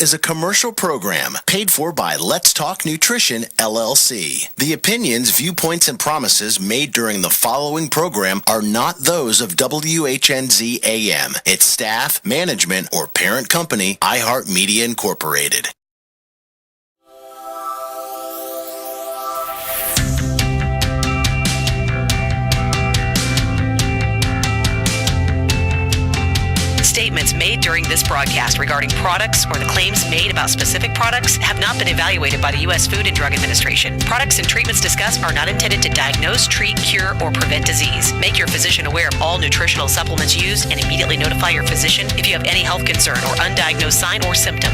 is a commercial program paid for by Let's Talk Nutrition, LLC. The opinions, viewpoints, and promises made during the following program are not those of WHNZ AM, its staff, management, or parent company, iHeartMedia Incorporated. Statements made during this broadcast regarding products or the claims made about specific products have not been evaluated by the U.S. Food and Drug Administration. Products and treatments discussed are not intended to diagnose, treat, cure, or prevent disease. Make your physician aware of all nutritional supplements used and immediately notify your physician if you have any health concern or undiagnosed sign or symptom.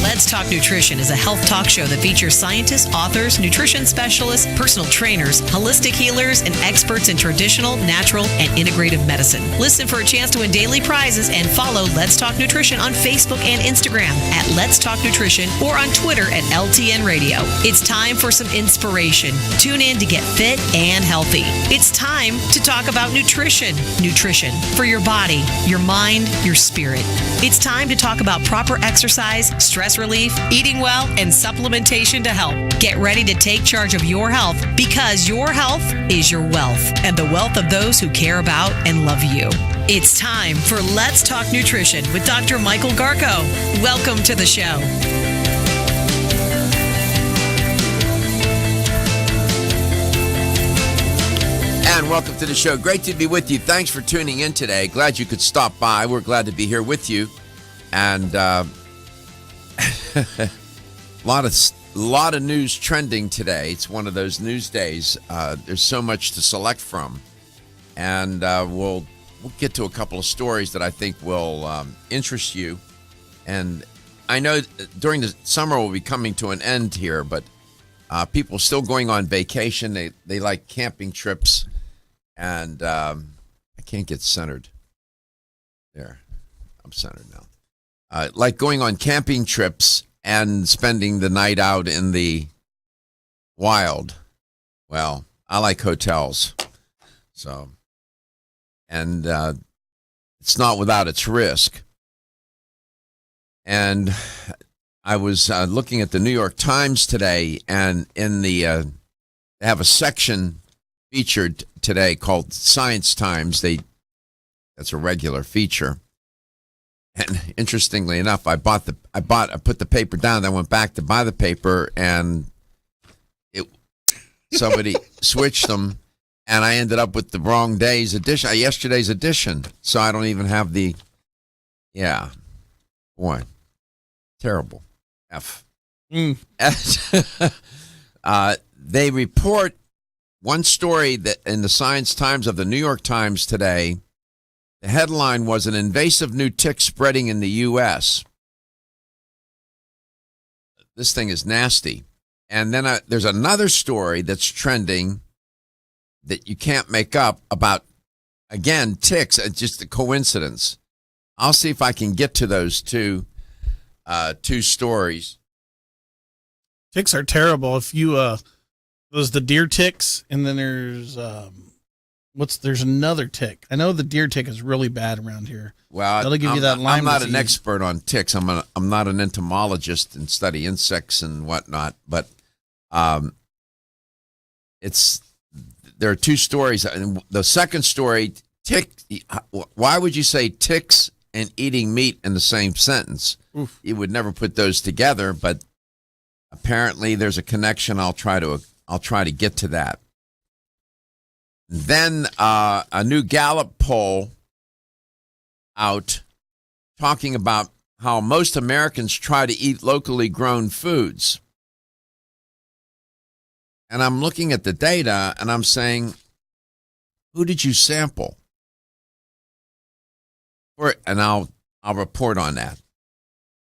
Let's Talk Nutrition is a health talk show that features scientists, authors, nutrition specialists, personal trainers, holistic healers, and experts in traditional, natural, and integrative medicine. Listen for a chance to win daily prizes and follow Let's Talk Nutrition on Facebook and Instagram at Let's Talk Nutrition or on Twitter at LTN Radio. It's time for some inspiration. Tune in to get fit and healthy. It's time to talk about nutrition. Nutrition for your body, your mind, your spirit. It's time to talk about proper exercise, stress relief, eating well, and supplementation to help. Get ready to take charge of your health because your health is your wealth and the wealth of those who care about and love you. It's time for Let's Talk Nutrition with Dr. Michael Garko. Welcome to the show. And welcome to the show. Great to be with you. Thanks for tuning in today. Glad you could stop by. We're glad to be here with you. And a lot of news trending today. It's one of those news days. There's so much to select from, and we'll get to a couple of stories that I think will interest you. And I know during the summer we'll be coming to an end here, but people still going on vacation. They like camping trips, and I can't get centered. There, I'm centered now. Like going on camping trips and spending the night out in the wild. Well, I like hotels. So, and it's not without its risk. And I was looking at the New York Times today, and in the they have a section featured today called Science Times. That's a regular feature. And interestingly enough, I put the paper down, then went back to buy the paper, and somebody switched them, and I ended up with the wrong yesterday's edition. So I don't even have terrible. They report one story that in the Science Times of the New York Times today. The headline was an invasive new tick spreading in the U.S. This thing is nasty. And then there's another story that's trending that you can't make up about, again, ticks. It's just a coincidence. I'll see if I can get to those two stories. Ticks are terrible. If you, there's the deer ticks, and then there's... there's another tick. I know the deer tick is really bad around here. Well, that'll give you that Lyme I'm not disease. an expert on ticks. I'm not an entomologist and study insects and whatnot. But there are two stories. And the second story, tick. Why would you say ticks and eating meat in the same sentence? Oof. You would never put those together. But apparently, there's a connection. I'll try to get to that. Then a new Gallup poll out talking about how most Americans try to eat locally grown foods. And I'm looking at the data and I'm saying, who did you sample? And I'll report on that.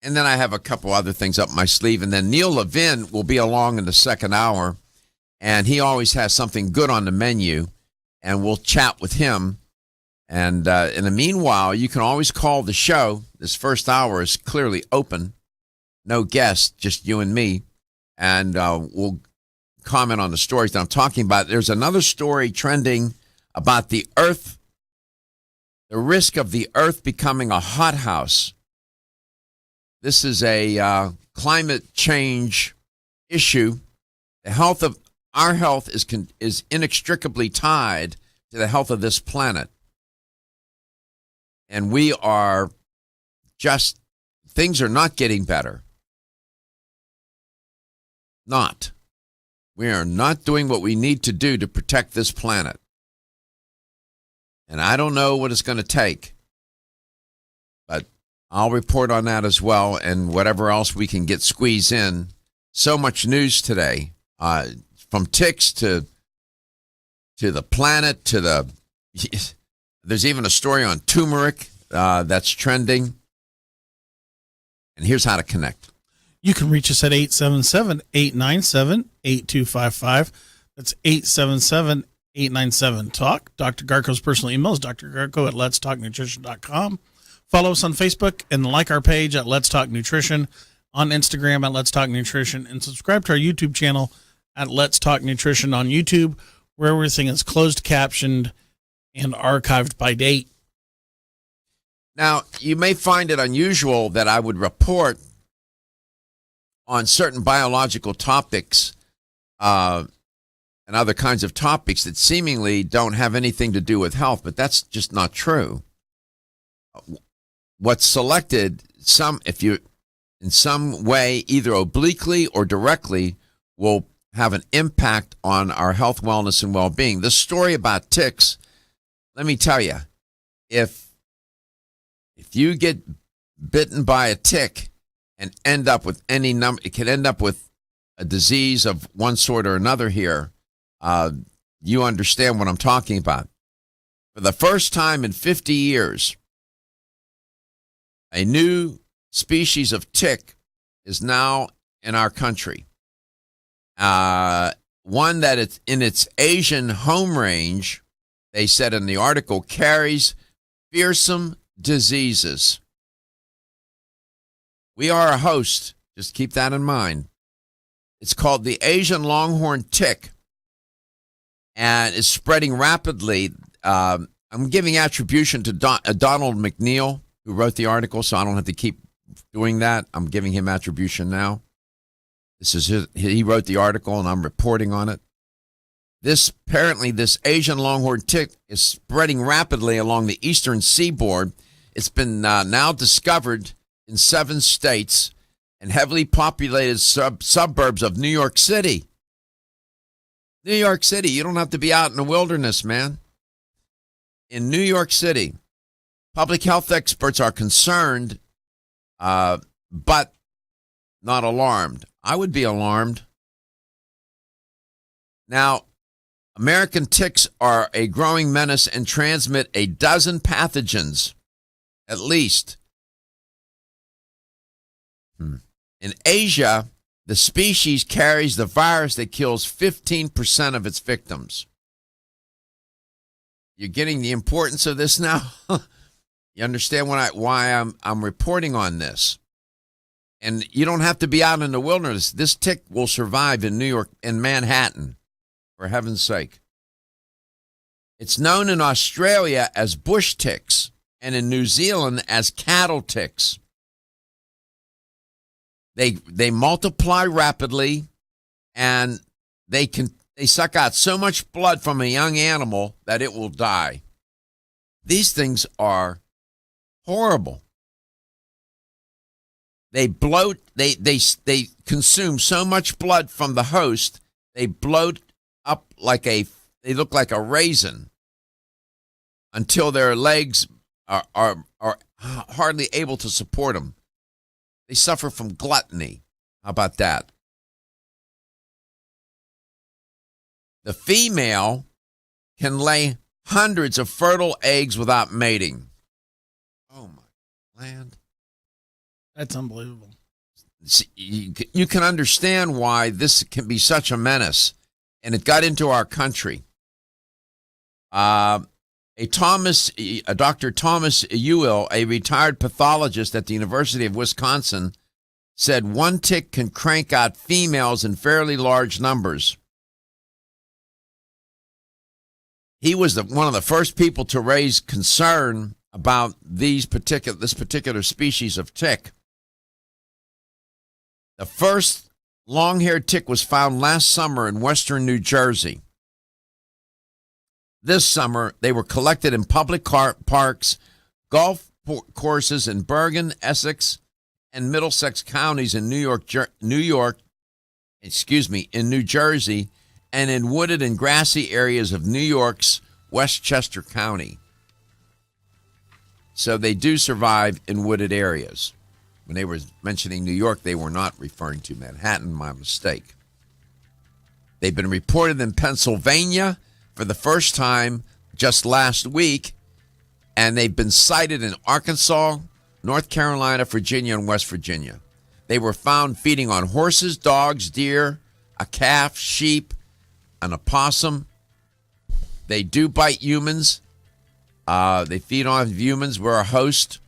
And then I have a couple other things up my sleeve. And then Neil Levin will be along in the second hour, and he always has something good on the menu. And we'll chat with him. And in the meanwhile, you can always call the show. This first hour is clearly open. No guests, just you and me. And we'll comment on the stories that I'm talking about. There's another story trending about the Earth, the risk of the Earth becoming a hothouse. this is a climate change issue. The health of our health is inextricably tied to the health of this planet. And we are just, things are not getting better. Not. We are not doing what we need to do to protect this planet. And I don't know what it's going to take. But I'll report on that as well, and whatever else we can get squeezed in. So much news today, from ticks to the planet to the... There's even a story on turmeric that's trending. And here's how to connect. You can reach us at 877-897-8255. That's 877-897-TALK. Dr. Garko's personal email is drgarko@letstalknutrition.com. Follow us on Facebook and like our page at Let's Talk Nutrition, on Instagram at Let's Talk Nutrition, and subscribe to our YouTube channel at Let's Talk Nutrition on YouTube, where everything is closed captioned and archived by date. Now, you may find it unusual that I would report on certain biological topics and other kinds of topics that seemingly don't have anything to do with health, but that's just not true. What's selected, if you in some way, either obliquely or directly, will have an impact on our health, wellness, and well-being. This story about ticks, let me tell you, if you get bitten by a tick and end up with any number, it can end up with a disease of one sort or another here. You understand what I'm talking about. For the first time in 50 years, a new species of tick is now in our country. One that it's in its Asian home range, they said in the article, carries fearsome diseases. We are a host. Just keep that in mind. It's called the Asian longhorn tick, and it's spreading rapidly. I'm giving attribution to Donald McNeil, who wrote the article, so I don't have to keep doing that. I'm giving him attribution now. He wrote the article, and I'm reporting on it. This Asian longhorn tick is spreading rapidly along the eastern seaboard. It's been now discovered in 7 states and heavily populated suburbs of New York City. New York City, you don't have to be out in the wilderness, man. In New York City, public health experts are concerned, but not alarmed. I would be alarmed. Now, American ticks are a growing menace and transmit a dozen pathogens, at least. In Asia, the species carries the virus that kills 15% of its victims. You're getting the importance of this now? You understand why I'm reporting on this? And you don't have to be out in the wilderness. This tick will survive in New York, in Manhattan, for heaven's sake. It's known in Australia as bush ticks and in New Zealand as cattle ticks. They multiply rapidly, and they suck out so much blood from a young animal that it will die. These things are horrible. They bloat. They consume so much blood from the host. They bloat up they look like a raisin until their legs are hardly able to support them. They suffer from gluttony. How about that? The female can lay hundreds of fertile eggs without mating. Oh, my land. That's unbelievable. You can understand why this can be such a menace, and it got into our country. Dr. Thomas Ewell, a retired pathologist at the University of Wisconsin, said one tick can crank out females in fairly large numbers. He was one of the first people to raise concern about this particular species of tick. The first long-haired tick was found last summer in western New Jersey. This summer, they were collected in public parks, golf courses in Bergen, Essex, and Middlesex counties in New Jersey, and in wooded and grassy areas of New York's Westchester County. So they do survive in wooded areas. When they were mentioning New York, they were not referring to Manhattan, my mistake. They've been reported in Pennsylvania for the first time just last week, and they've been sighted in Arkansas, North Carolina, Virginia, and West Virginia. They were found feeding on horses, dogs, deer, a calf, sheep, an opossum. They do bite humans. They feed on humans. We're a host.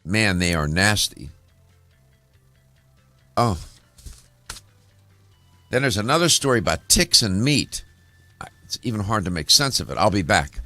Man, they are nasty. Oh. Then there's another story about ticks and meat. It's even hard to make sense of it. I'll be back.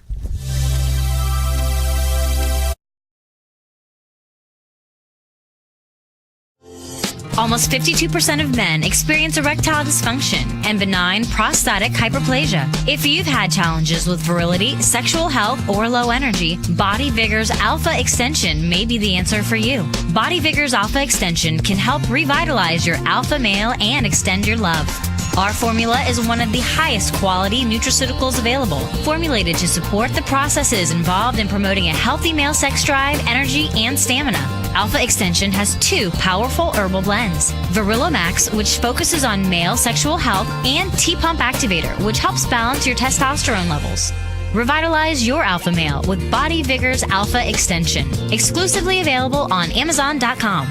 Almost 52% of men experience erectile dysfunction and benign prostatic hyperplasia. If you've had challenges with virility, sexual health, or low energy, Body Vigor's Alpha Extension may be the answer for you. Body Vigor's Alpha Extension can help revitalize your alpha male and extend your love. Our formula is one of the highest quality nutraceuticals available, formulated to support the processes involved in promoting a healthy male sex drive, energy, and stamina. Alpha Extension has 2 powerful herbal blends, Virilomax, which focuses on male sexual health, and T-Pump Activator, which helps balance your testosterone levels. Revitalize your alpha male with Body Vigor's Alpha Extension, exclusively available on Amazon.com.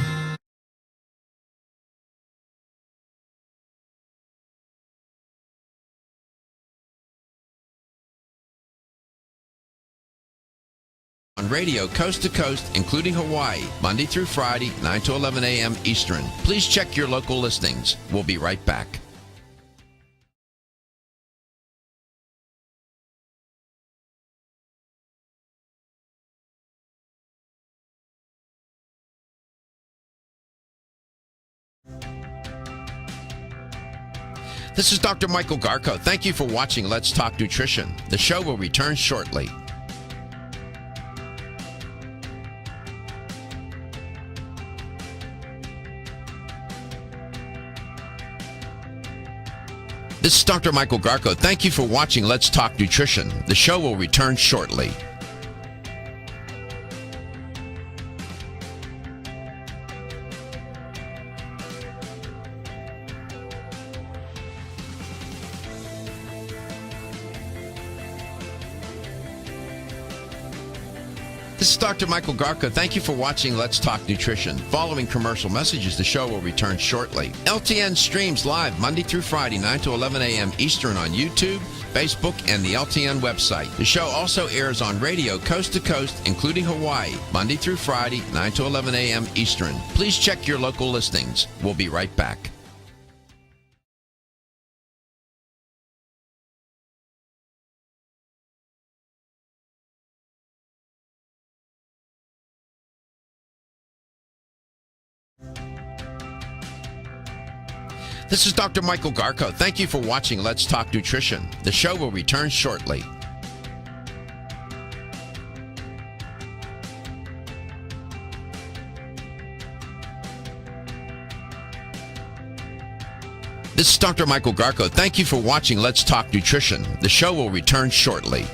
On radio coast to coast, including Hawaii, Monday through Friday, 9 to 11 a.m. Eastern. Please check your local listings. We'll be right back. This is Dr. Michael Garko. Thank you for watching Let's Talk Nutrition. The show will return shortly. This is Dr. Michael Garko. Thank you for watching Let's Talk Nutrition. The show will return shortly. This is Dr. Michael Garko. Thank you for watching Let's Talk Nutrition. Following commercial messages, the show will return shortly. LTN streams live Monday through Friday, 9 to 11 a.m. Eastern on YouTube, Facebook, and the LTN website. The show also airs on radio coast to coast, including Hawaii, Monday through Friday, 9 to 11 a.m. Eastern. Please check your local listings. We'll be right back. This is Dr. Michael Garko. Thank you for watching Let's Talk Nutrition. The show will return shortly. This is Dr. Michael Garko. Thank you for watching Let's Talk Nutrition. The show will return shortly.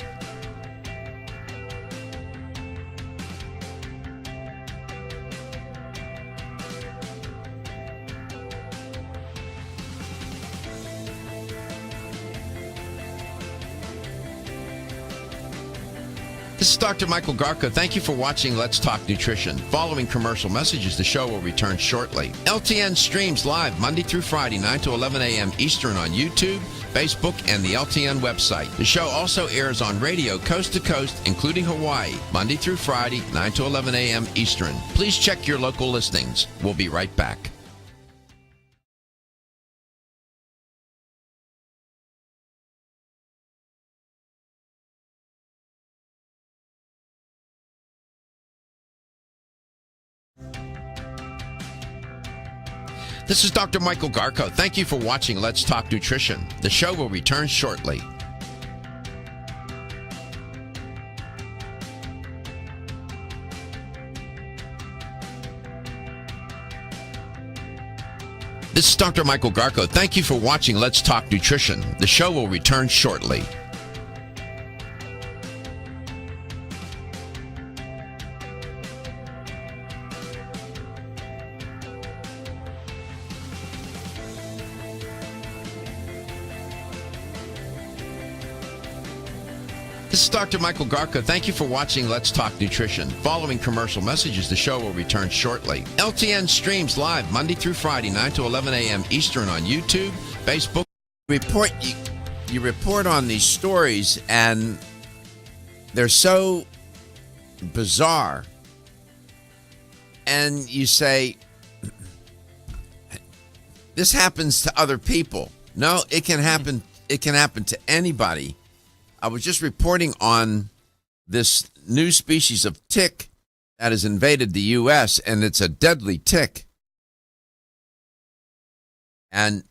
This is Dr. Michael Garko. Thank you for watching Let's Talk Nutrition. Following commercial messages, the show will return shortly. LTN streams live Monday through Friday, 9 to 11 a.m. Eastern on YouTube, Facebook, and the LTN website. The show also airs on radio coast to coast, including Hawaii, Monday through Friday, 9 to 11 a.m. Eastern. Please check your local listings. We'll be right back. This is Dr. Michael Garko. Thank you for watching Let's Talk Nutrition. The show will return shortly. This is Dr. Michael Garko. Thank you for watching Let's Talk Nutrition. The show will return shortly. This is Dr. Michael Garko. Thank you for watching Let's Talk Nutrition. Following commercial messages, the show will return shortly. LTN streams live Monday through Friday, 9 to 11 a.m. Eastern on YouTube, Facebook. You report on these stories, and they're so bizarre. And you say, this happens to other people. No, it can happen. It can happen to anybody. I was just reporting on this new species of tick that has invaded the U.S., and it's a deadly tick. And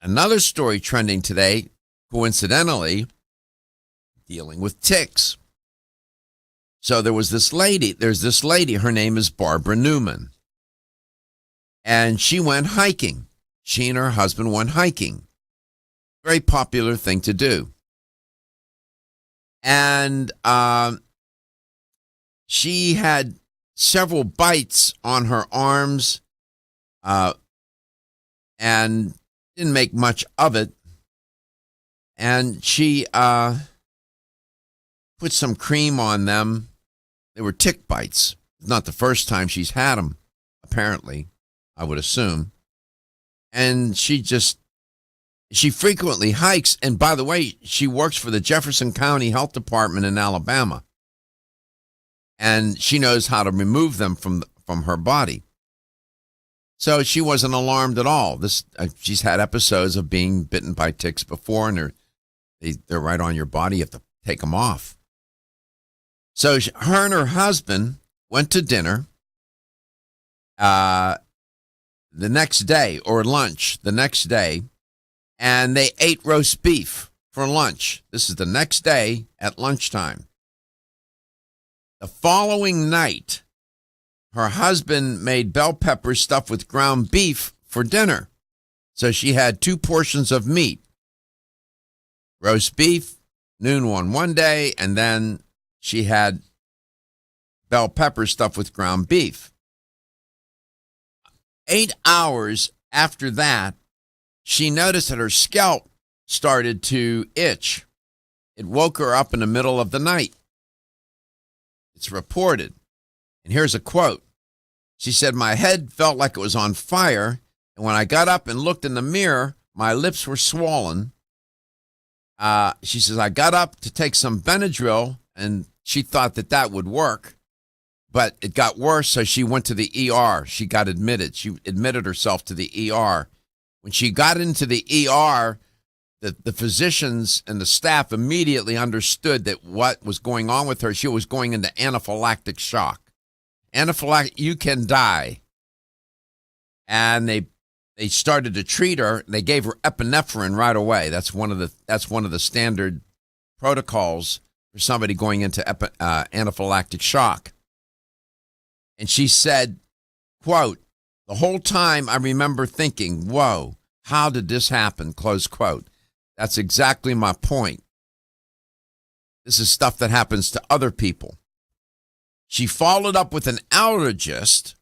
another story trending today, coincidentally, dealing with ticks. So there's this lady, her name is Barbara Newman. And she went hiking. She and her husband went hiking. Very popular thing to do. And she had several bites on her arms and didn't make much of it. And she put some cream on them. They were tick bites. It's not the first time she's had them, apparently, I would assume. And she frequently hikes, and by the way, she works for the Jefferson County Health Department in Alabama. And she knows how to remove them from her body. So she wasn't alarmed at all. She's had episodes of being bitten by ticks before, and they're right on your body. You have to take them off. So her and her husband went to dinner the next day, or lunch the next day, and they ate roast beef for lunch. This is the next day at lunchtime. The following night, her husband made bell pepper stuffed with ground beef for dinner. So she had 2 portions of meat. Roast beef, noon one day, and then she had bell pepper stuffed with ground beef. 8 hours after that, she noticed that her scalp started to itch. It woke her up in the middle of the night. It's reported. And here's a quote. She said, "My head felt like it was on fire, and when I got up and looked in the mirror, my lips were swollen." She says, "I got up to take some Benadryl, and she thought that would work. But it got worse, so she went to the ER. She got admitted. She admitted herself to the ER. When she got into the ER, the physicians and the staff immediately understood that what was going on with her, she was going into anaphylactic shock. You can die. And they started to treat her. They gave her epinephrine right away. That's one of the standard protocols for somebody going into anaphylactic shock. And she said, quote, "The whole time I remember thinking, whoa, how did this happen?" Close quote. That's exactly my point. This is stuff that happens to other people. She followed up with an allergist,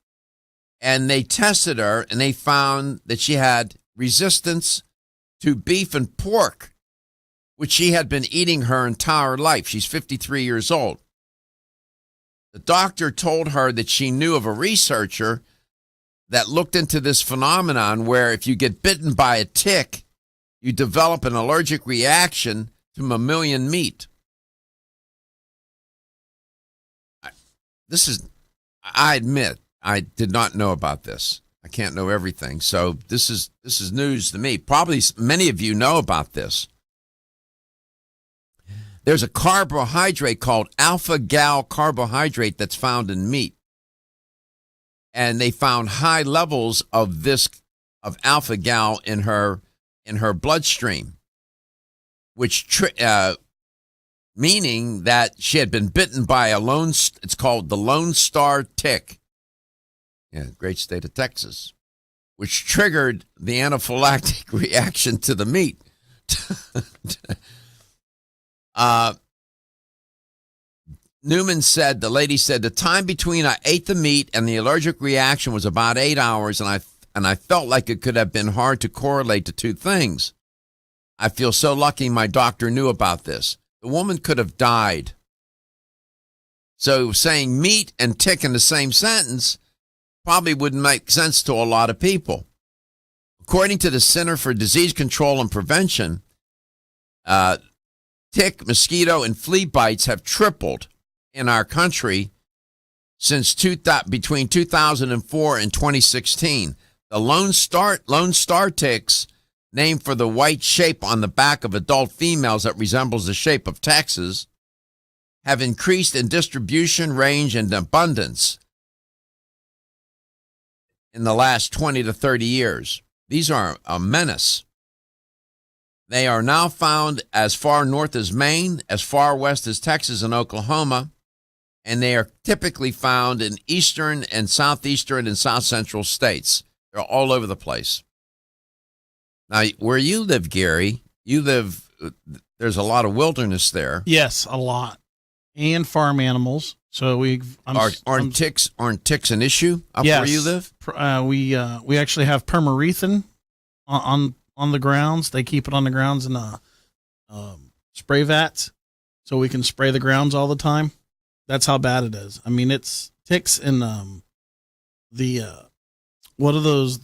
and they tested her, and they found that she had resistance to beef and pork, which she had been eating her entire life. She's 53 years old. The doctor told her that she knew of a researcher that looked into this phenomenon where if you get bitten by a tick, you develop an allergic reaction to mammalian meat. I admit, I did not know about this. I can't know everything. So this is news to me. Probably many of you know about this. There's a carbohydrate called alpha-gal carbohydrate that's found in meat. And they found high levels of this of alpha gal in her bloodstream, which meaning that she had been bitten by it's called the Lone Star tick. Yeah, great state of Texas, which triggered the anaphylactic reaction to the meat. Newman said, the lady said, the time between I ate the meat and the allergic reaction was about 8 hours, and I felt like it could have been hard to correlate the two things. I feel so lucky my doctor knew about this. The woman could have died. So saying meat and tick in the same sentence probably wouldn't make sense to a lot of people. According to the Center for Disease Control and Prevention, tick, mosquito, and flea bites have tripled in our country since between 2004 and 2016. The Lone Star ticks, named for the white shape on the back of adult females that resembles the shape of Texas, have increased in distribution, range, and abundance in the last 20 to 30 years. These are a menace. They are now found as far north as Maine, as far west as Texas and Oklahoma, and they are typically found in eastern and southeastern and south central states. They're all over the place. Now, where you live, Gary, there's a lot of wilderness there. Yes, a lot. And farm animals. So aren't ticks an issue up yes, where you live? We actually have permarethin on the grounds. They keep it on the grounds in spray vats, so we can spray the grounds all the time. That's how bad it is. I mean, it's ticks and what are those?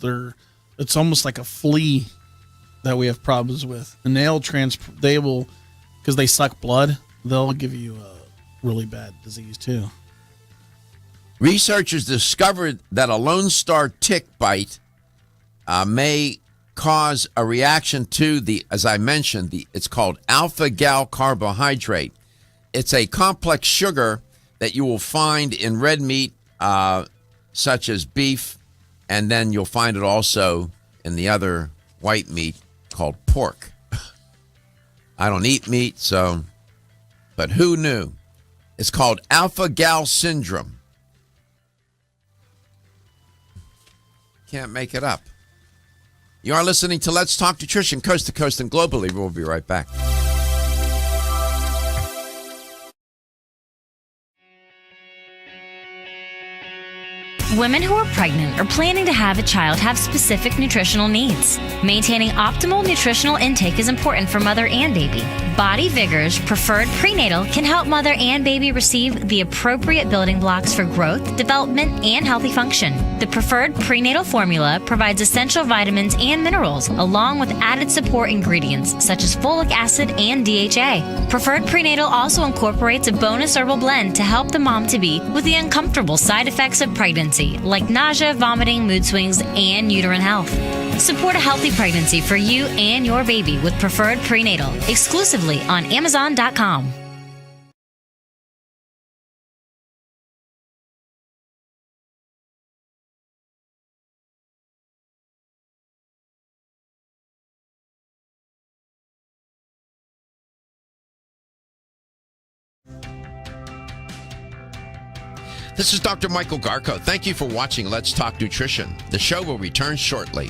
It's almost like a flea that we have problems with, and they will, because they suck blood, they'll give you a really bad disease too. Researchers discovered that a Lone Star tick bite may cause a reaction to as I mentioned, it's called alpha-gal carbohydrate. It's a complex sugar that you will find in red meat, such as beef, and then you'll find it also in the other white meat called pork. I don't eat meat, but who knew? It's called alpha-gal syndrome. Can't make it up. You are listening to Let's Talk Nutrition, coast to coast and globally. We'll be right back. Women who are pregnant or planning to have a child have specific nutritional needs. Maintaining optimal nutritional intake is important for mother and baby. Body Vigor's Preferred Prenatal can help mother and baby receive the appropriate building blocks for growth, development, and healthy function. The Preferred Prenatal formula provides essential vitamins and minerals, along with added support ingredients such as folic acid and DHA. Preferred Prenatal also incorporates a bonus herbal blend to help the mom-to-be with the uncomfortable side effects of pregnancy, like nausea, vomiting, mood swings, and uterine health. Support a healthy pregnancy for you and your baby with Preferred Prenatal, exclusively on Amazon.com. This is Dr. Michael Garko. Thank you for watching Let's Talk Nutrition. The show will return shortly.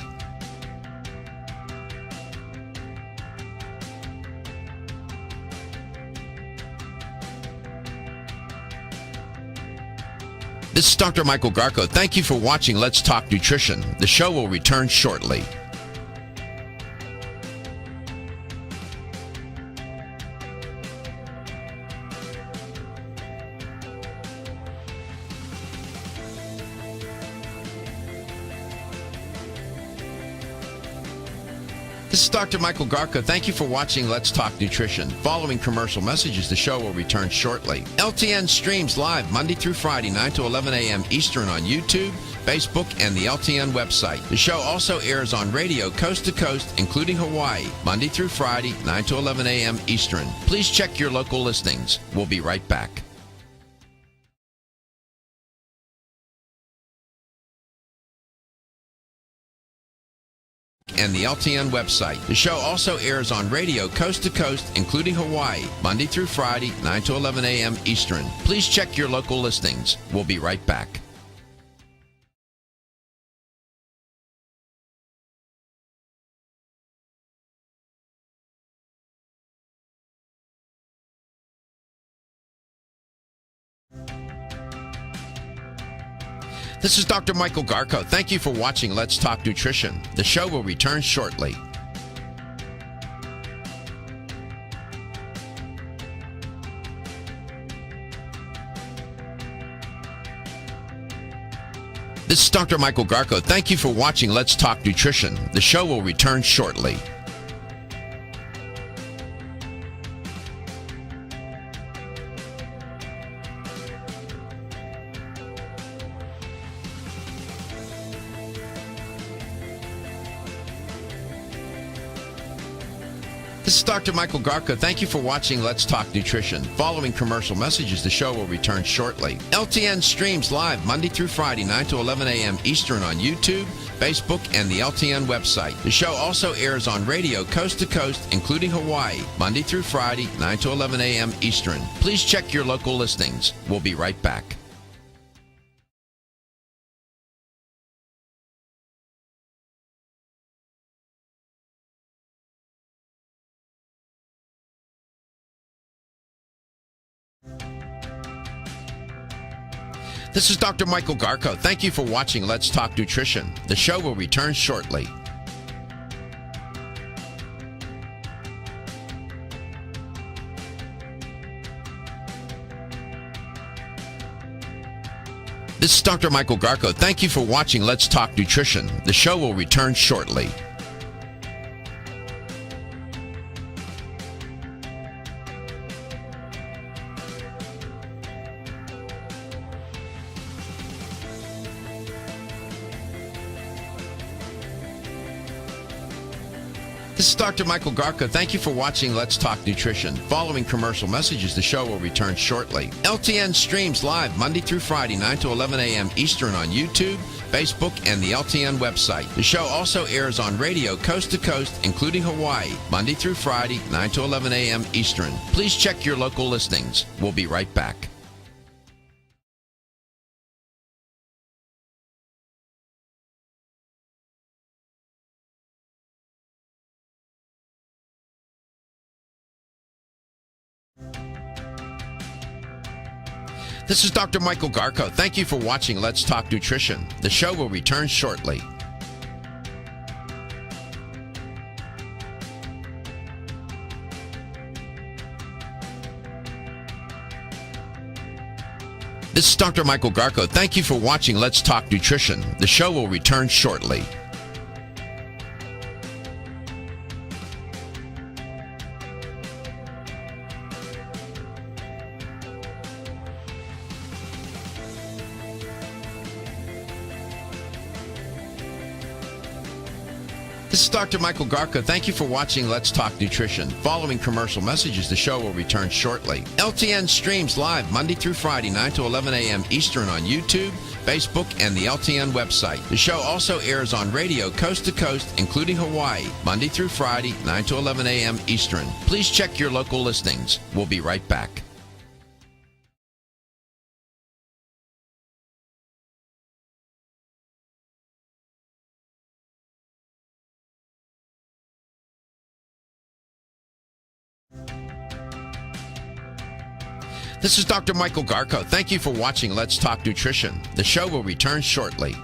This is Dr. Michael Garko. Thank you for watching Let's Talk Nutrition. The show will return shortly. This is Dr. Michael Garko. Thank you for watching Let's Talk Nutrition. Following commercial messages, the show will return shortly. LTN streams live Monday through Friday, 9 to 11 a.m. Eastern on YouTube, Facebook, and the LTN website. The show also airs on radio coast to coast, including Hawaii, Monday through Friday, 9 to 11 a.m. Eastern. Please check your local listings. We'll be right back. and the LTN website. The show also airs on radio coast to coast, including Hawaii, Monday through Friday, 9 to 11 a.m. Eastern. Please check your local listings. We'll be right back. This is Dr. Michael Garko. Thank you for watching Let's Talk Nutrition. The show will return shortly. This is Dr. Michael Garko. Thank you for watching Let's Talk Nutrition. The show will return shortly. This is Dr. Michael Garko. Thank you for watching Let's Talk Nutrition. Following commercial messages, the show will return shortly. LTN streams live Monday through Friday, 9 to 11 a.m. Eastern on YouTube, Facebook, and the LTN website. The show also airs on radio coast to coast, including Hawaii, Monday through Friday, 9 to 11 a.m. Eastern. Please check your local listings. We'll be right back. This is Dr. Michael Garko. Thank you for watching Let's Talk Nutrition. The show will return shortly. This is Dr. Michael Garko. Thank you for watching Let's Talk Nutrition. The show will return shortly. This is Dr. Michael Garko. Thank you for watching Let's Talk Nutrition. Following commercial messages, the show will return shortly. LTN streams live Monday through Friday, 9 to 11 a.m. Eastern on YouTube, Facebook, and the LTN website. The show also airs on radio coast to coast, including Hawaii, Monday through Friday, 9 to 11 a.m. Eastern. Please check your local listings. We'll be right back. This is Dr. Michael Garko. Thank you for watching Let's Talk Nutrition. The show will return shortly. This is Dr. Michael Garko. Thank you for watching Let's Talk Nutrition. The show will return shortly. This is Dr. Michael Garko. Thank you for watching Let's Talk Nutrition. Following commercial messages, the show will return shortly. LTN streams live Monday through Friday, 9 to 11 a.m. Eastern on YouTube, Facebook, and the LTN website. The show also airs on radio coast to coast, including Hawaii, Monday through Friday, 9 to 11 a.m. Eastern. Please check your local listings. We'll be right back. This is Dr. Michael Garko. Thank you for watching Let's Talk Nutrition. The show will return shortly.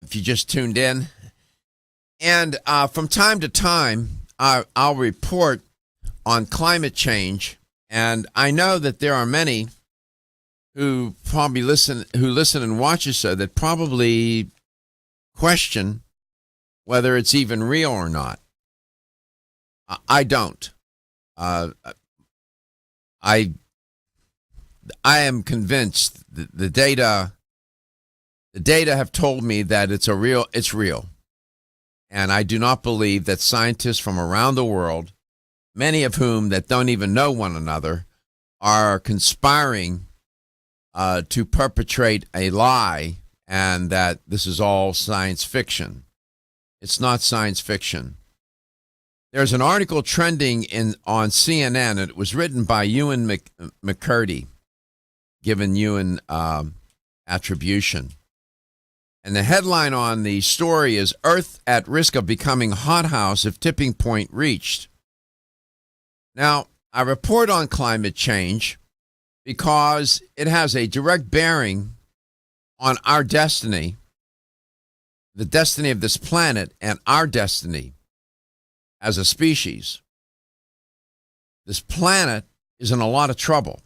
If you just tuned in. And from time to time, I'll report on climate change. And I know that there are many who probably listen and watch us so that probably question whether it's even real or not. I don't. I am convinced that the data have told me that it's real. And I do not believe that scientists from around the world, many of whom that don't even know one another, are conspiring to perpetrate a lie and that this is all science fiction. It's not science fiction. There's an article trending on CNN, and it was written by Ewan McCurdy, given Ewan attribution. And the headline on the story is Earth at risk of becoming hothouse if tipping point reached. Now, I report on climate change because it has a direct bearing on our destiny, the destiny of this planet, and our destiny as a species. This planet is in a lot of trouble.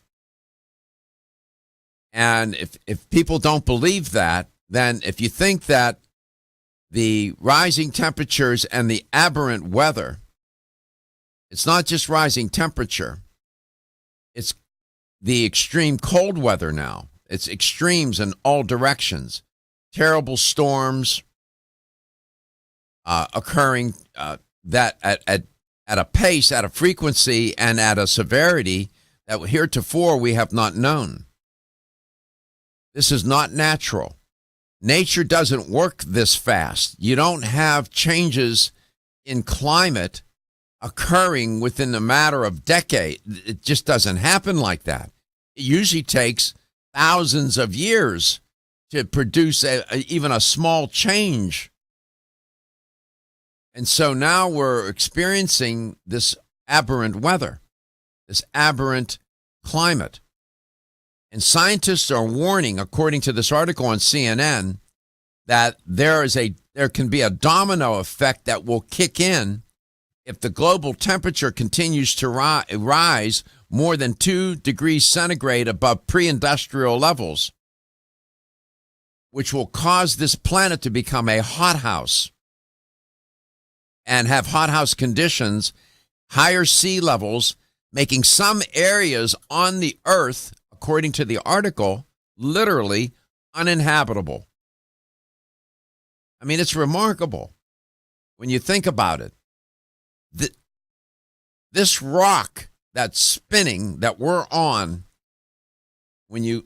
And if people don't believe that, then if you think that the rising temperatures and the aberrant weather, it's not just rising temperature, it's the extreme cold weather now. It's extremes in all directions. Terrible storms occurring that at a pace, at a frequency, and at a severity that heretofore we have not known. This is not natural. Nature doesn't work this fast. You don't have changes in climate occurring within a matter of decades. It just doesn't happen like that. It usually takes thousands of years to produce even a small change. And so now we're experiencing this aberrant weather, this aberrant climate. And scientists are warning, according to this article on CNN, that there can be a domino effect that will kick in if the global temperature continues to rise more than 2 degrees centigrade above pre-industrial levels, which will cause this planet to become a hothouse and have hothouse conditions, higher sea levels, making some areas on the Earth, according to the article, literally uninhabitable. I mean, it's remarkable when you think about it. This rock that's spinning that we're on, when you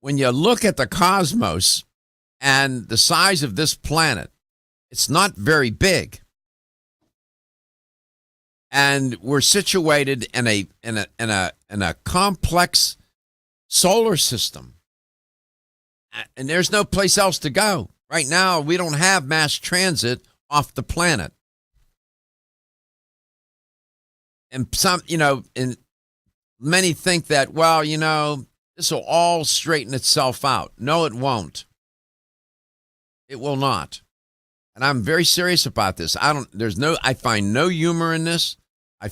when you look at the cosmos and the size of this planet, it's not very big. And we're situated in a complex solar system. And there's no place else to go. Right now, we don't have mass transit off the planet. And and many think that, this will all straighten itself out. No, it won't. It will not. And I'm very serious about this. I find no humor in this. I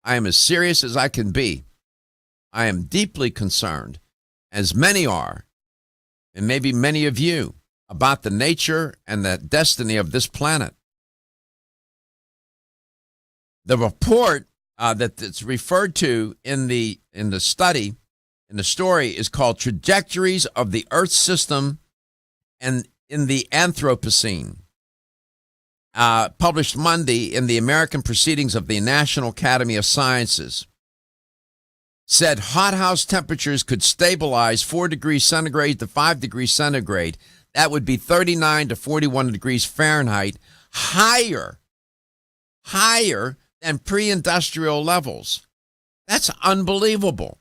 am as serious as I can be. I am deeply concerned, as many are, and maybe many of you, about the nature and the destiny of this planet. The report that's referred to in the study, in the story, is called Trajectories of the Earth System and in the Anthropocene, published Monday in the American Proceedings of the National Academy of Sciences. Said hothouse temperatures could stabilize 4 degrees centigrade to 5 degrees centigrade. That would be 39 to 41 degrees Fahrenheit, higher than pre-industrial levels. That's unbelievable.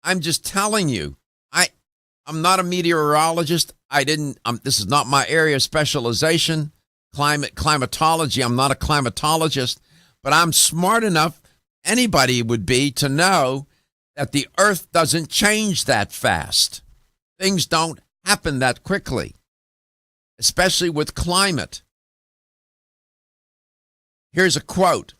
I'm just telling you, I'm not a meteorologist. This is not my area of specialization. Climatology. I'm not a climatologist, but I'm smart enough, anybody would be, to know that the Earth doesn't change that fast. Things don't happen that quickly, especially with climate. Here's a quote.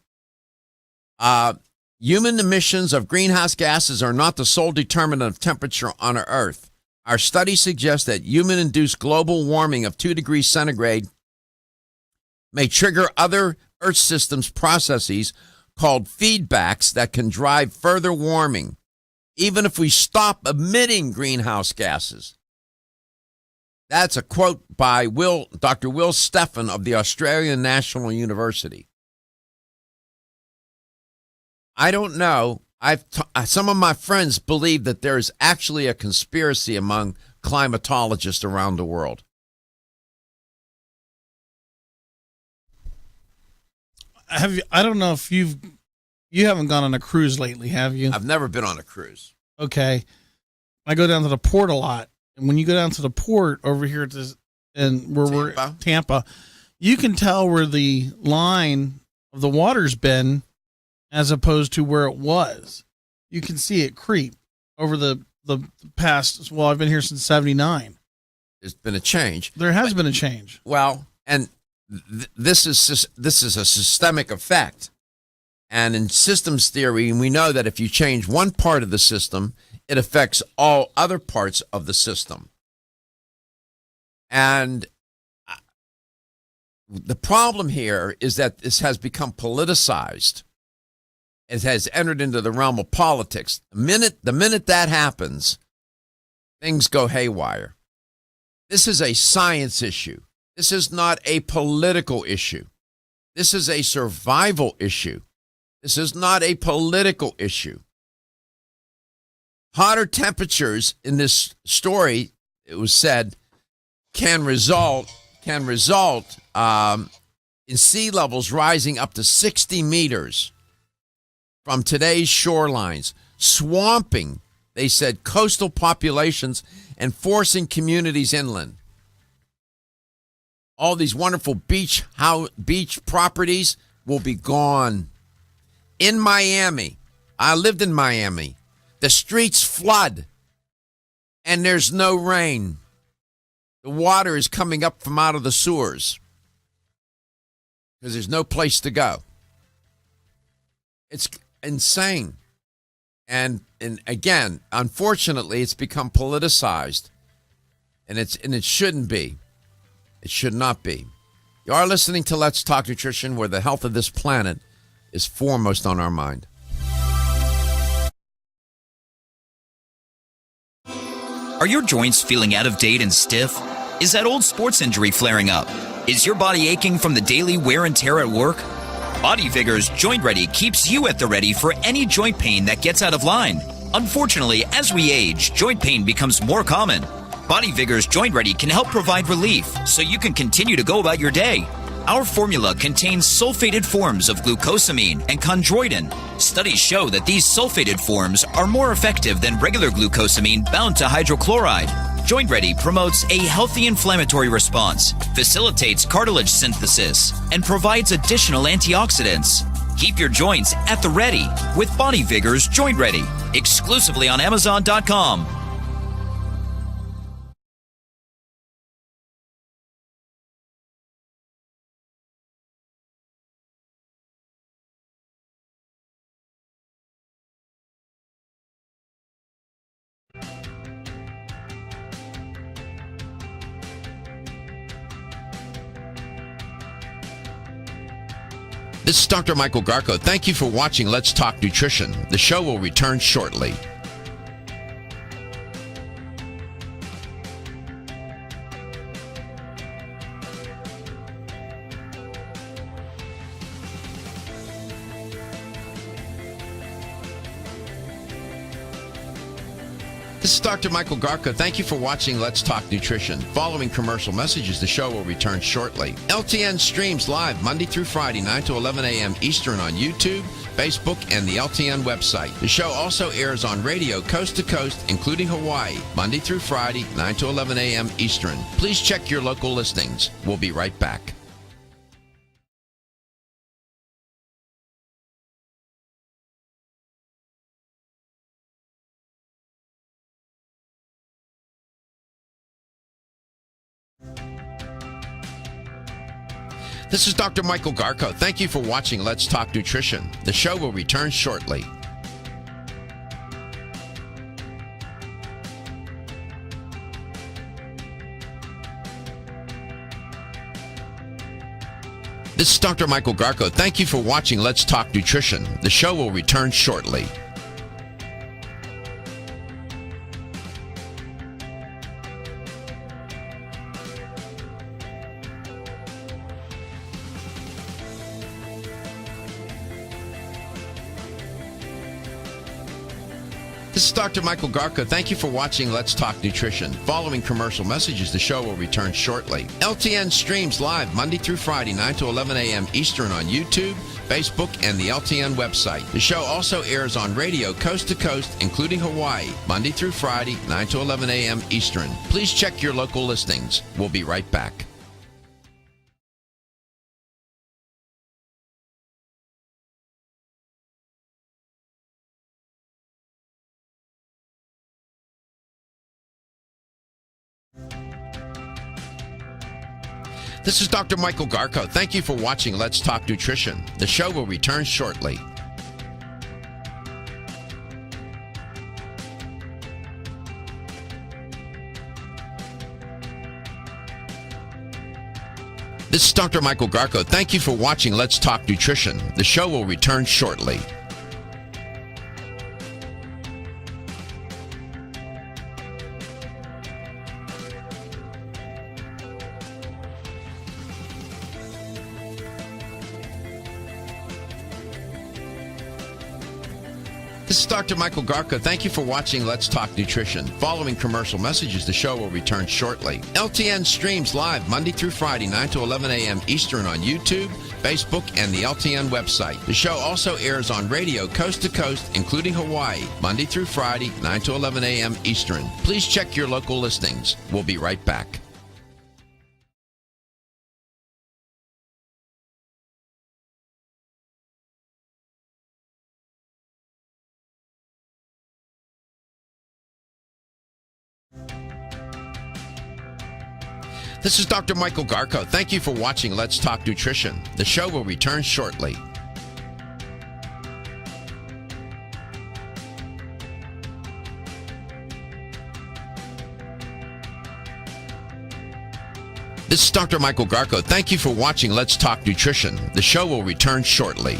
Human emissions of greenhouse gases are not the sole determinant of temperature on Earth. Our study suggests that human-induced global warming of 2 degrees centigrade may trigger other Earth systems processes called feedbacks that can drive further warming, even if we stop emitting greenhouse gases. That's a quote by Dr. Will Steffen of the Australian National University. I don't know. Some of my friends believe that there is actually a conspiracy among climatologists around the world. Have you? I don't know if you haven't gone on a cruise lately, have you? I've never been on a cruise. Okay. I go down to the port a lot, and when you go down to the port over here and where we're Tampa, you can tell where the line of the water's been as opposed to where it was. You can see it creep over the past. Well, I've been here since '79. There's been a change. There has been a change. Well, and this is a systemic effect. And in systems theory, we know that if you change one part of the system, it affects all other parts of the system. And the problem here is that this has become politicized. It has entered into the realm of politics. The minute that happens, things go haywire. This is a science issue. This is not a political issue. This is a survival issue. This is not a political issue. Hotter temperatures in this story, it was said, can result in sea levels rising up to 60 meters from today's shorelines, swamping, they said, coastal populations and forcing communities inland. All these wonderful beach properties will be gone. In Miami, I lived in Miami, the streets flood and there's no rain. The water is coming up from out of the sewers because there's no place to go. It's insane. And again, unfortunately, it's become politicized, and it shouldn't be. It should not be. You are listening to Let's Talk Nutrition, where the health of this planet is foremost on our mind. Are your joints feeling out of date and stiff? Is that old sports injury flaring up? Is your body aching from the daily wear and tear at work? Body Vigor's Joint Ready keeps you at the ready for any joint pain that gets out of line. Unfortunately, as we age, joint pain becomes more common. Body Vigor's Joint Ready can help provide relief so you can continue to go about your day. Our formula contains sulfated forms of glucosamine and chondroitin. Studies show that these sulfated forms are more effective than regular glucosamine bound to hydrochloride. Joint Ready promotes a healthy inflammatory response, facilitates cartilage synthesis, and provides additional antioxidants. Keep your joints at the ready with Body Vigor's Joint Ready, exclusively on Amazon.com. This is Dr. Michael Garko. Thank you for watching Let's Talk Nutrition. The show will return shortly. This is Dr. Michael Garko. Thank you for watching Let's Talk Nutrition. Following commercial messages, the show will return shortly. LTN streams live Monday through Friday, 9 to 11 a.m. Eastern on YouTube, Facebook, and the LTN website. The show also airs on radio coast to coast, including Hawaii, Monday through Friday, 9 to 11 a.m. Eastern. Please check your local listings. We'll be right back. This is Dr. Michael Garko. Thank you for watching Let's Talk Nutrition. The show will return shortly. This is Dr. Michael Garko. Thank you for watching Let's Talk Nutrition. The show will return shortly. This is Dr. Michael Garko. Thank you for watching Let's Talk Nutrition. Following commercial messages, the show will return shortly. LTN streams live Monday through Friday, 9 to 11 a.m. Eastern on YouTube, Facebook, and the LTN website. The show also airs on radio coast to coast, including Hawaii, Monday through Friday, 9 to 11 a.m. Eastern. Please check your local listings. We'll be right back. This is Dr. Michael Garko. Thank you for watching Let's Talk Nutrition. The show will return shortly. This is Dr. Michael Garko. Thank you for watching Let's Talk Nutrition. The show will return shortly. This is Dr. Michael Garko. Thank you for watching Let's Talk Nutrition. Following commercial messages, the show will return shortly. LTN streams live Monday through Friday, 9 to 11 a.m. Eastern on YouTube, Facebook, and the LTN website. The show also airs on radio coast to coast, including Hawaii, Monday through Friday, 9 to 11 a.m. Eastern. Please check your local listings. We'll be right back. This is Dr. Michael Garko. Thank you for watching Let's Talk Nutrition. The show will return shortly. This is Dr. Michael Garko. Thank you for watching Let's Talk Nutrition. The show will return shortly.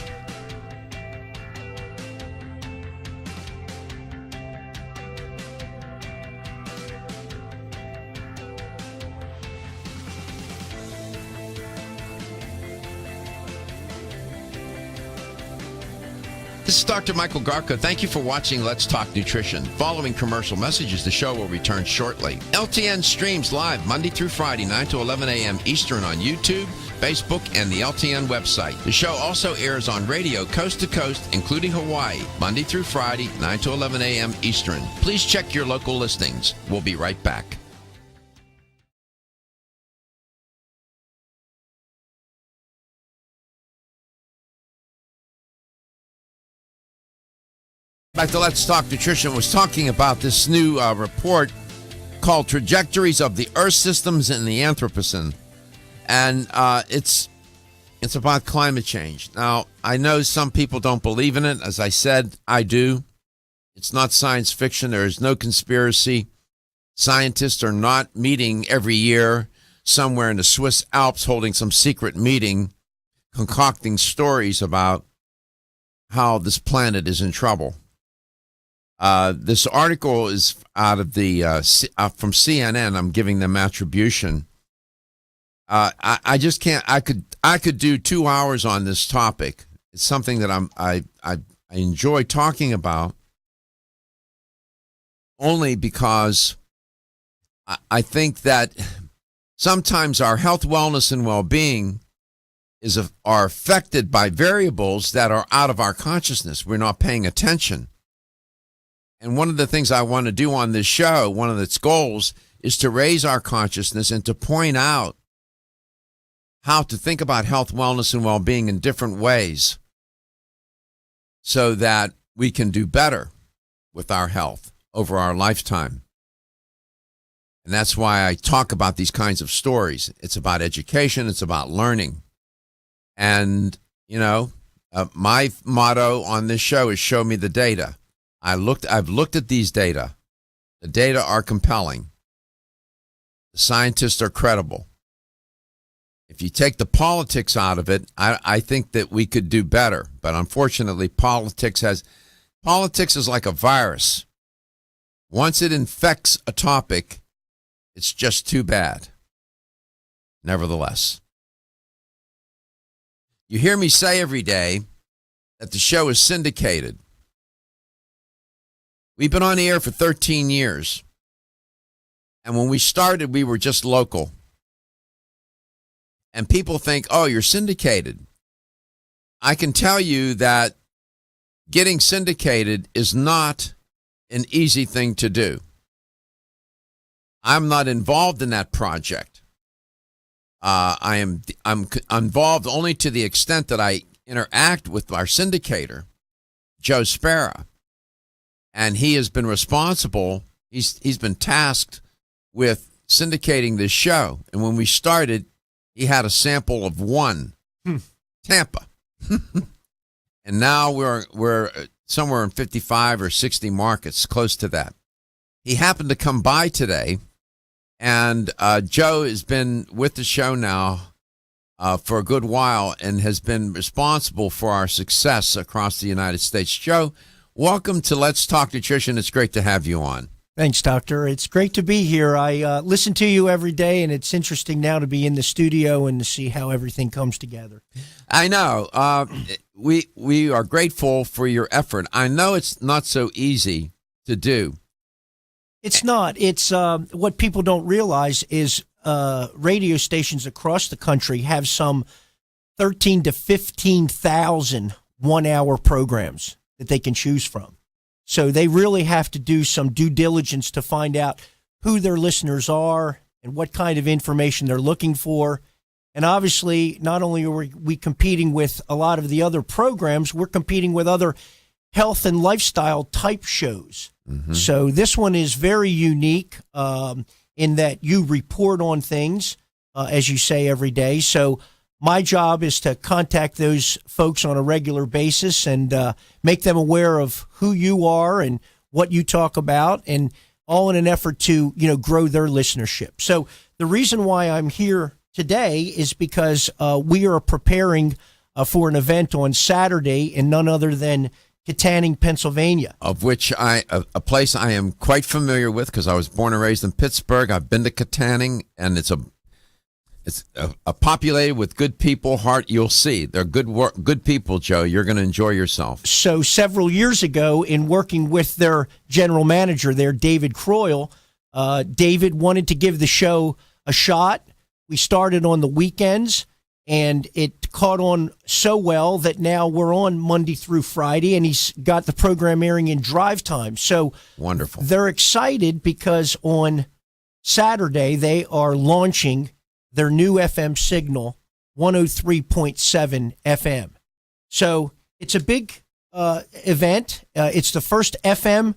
This is Dr. Michael Garko. Thank you for watching Let's Talk Nutrition. Following commercial messages, the show will return shortly. LTN streams live Monday through Friday, 9 to 11 a.m. Eastern on YouTube, Facebook, and the LTN website. The show also airs on radio coast to coast, including Hawaii, Monday through Friday, 9 to 11 a.m. Eastern. Please check your local listings. We'll be right back. Back to Let's Talk Nutrition was talking about this new report called Trajectories of the Earth Systems and the Anthropocene. And it's about climate change. Now, I know some people don't believe in it. As I said, I do. It's not science fiction. There is no conspiracy. Scientists are not meeting every year somewhere in the Swiss Alps holding some secret meeting, concocting stories about how this planet is in trouble. This article is out of the from CNN. I'm giving them attribution. I just can't. I could do 2 hours on this topic. It's something that I enjoy talking about, only because I think that sometimes our health, wellness, and well-being are affected by variables that are out of our consciousness. We're not paying attention. And one of the things I want to do on this show, one of its goals, is to raise our consciousness and to point out how to think about health, wellness, and well-being in different ways so that we can do better with our health over our lifetime. And that's why I talk about these kinds of stories. It's about education. It's about learning. And, my motto on this show is show me the data. I've looked at these data. The data are compelling. The scientists are credible. If you take the politics out of it, I think that we could do better. But unfortunately, politics is like a virus. Once it infects a topic, it's just too bad. Nevertheless, you hear me say every day that the show is syndicated. We've been on the air for 13 years. And when we started, we were just local. And people think, oh, you're syndicated. I can tell you that getting syndicated is not an easy thing to do. I'm not involved in that project. I'm involved only to the extent that I interact with our syndicator, Joe Sparrow, and he has been responsible. He's been tasked with syndicating this show. And when we started, he had a sample of one, Tampa, and now we're somewhere in 55 or 60 markets, close to that. He happened to come by today. And Joe has been with the show now for a good while and has been responsible for our success across the United States. Joe, welcome to Let's Talk Nutrition. It's great to have you on. Thanks, Doctor. It's great to be here. I listen to you every day, and it's interesting now to be in the studio and to see how everything comes together. I know. We are grateful for your effort. I know it's not so easy to do. It's not. It's what people don't realize is radio stations across the country have some 13 to 15,000 one-hour programs that they can choose from. So they really have to do some due diligence to find out who their listeners are and what kind of information they're looking for. And obviously, not only are we competing with a lot of the other programs, we're competing with other health and lifestyle type shows. Mm-hmm. So this one is very unique in that you report on things, as you say, every day. So my job is to contact those folks on a regular basis and make them aware of who you are and what you talk about, and all in an effort to, grow their listenership. So the reason why I'm here today is because we are preparing for an event on Saturday in none other than Kittanning, Pennsylvania. Of which a place I am quite familiar with because I was born and raised in Pittsburgh. I've been to Kittanning, and it's a populated with good people. You'll see. They're good people, Joe. You're going to enjoy yourself. So several years ago, in working with their general manager there, David Croyle, David wanted to give the show a shot. We started on the weekends, and it caught on so well that now we're on Monday through Friday, and he's got the program airing in drive time. So wonderful. They're excited because on Saturday they are launching their new FM signal, 103.7 FM. So it's a big event. It's the first FM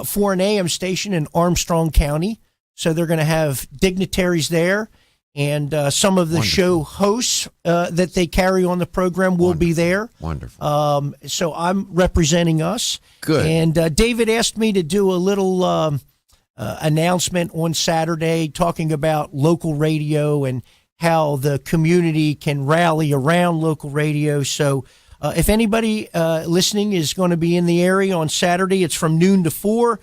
for an AM station in Armstrong County. So they're going to have dignitaries there. And some of the show hosts that they carry on the program will be there. Wonderful. So I'm representing us. Good. And David asked me to do a little announcement on Saturday talking about local radio and how the community can rally around local radio. So if anybody listening is going to be in the area on Saturday, it's from noon to 4.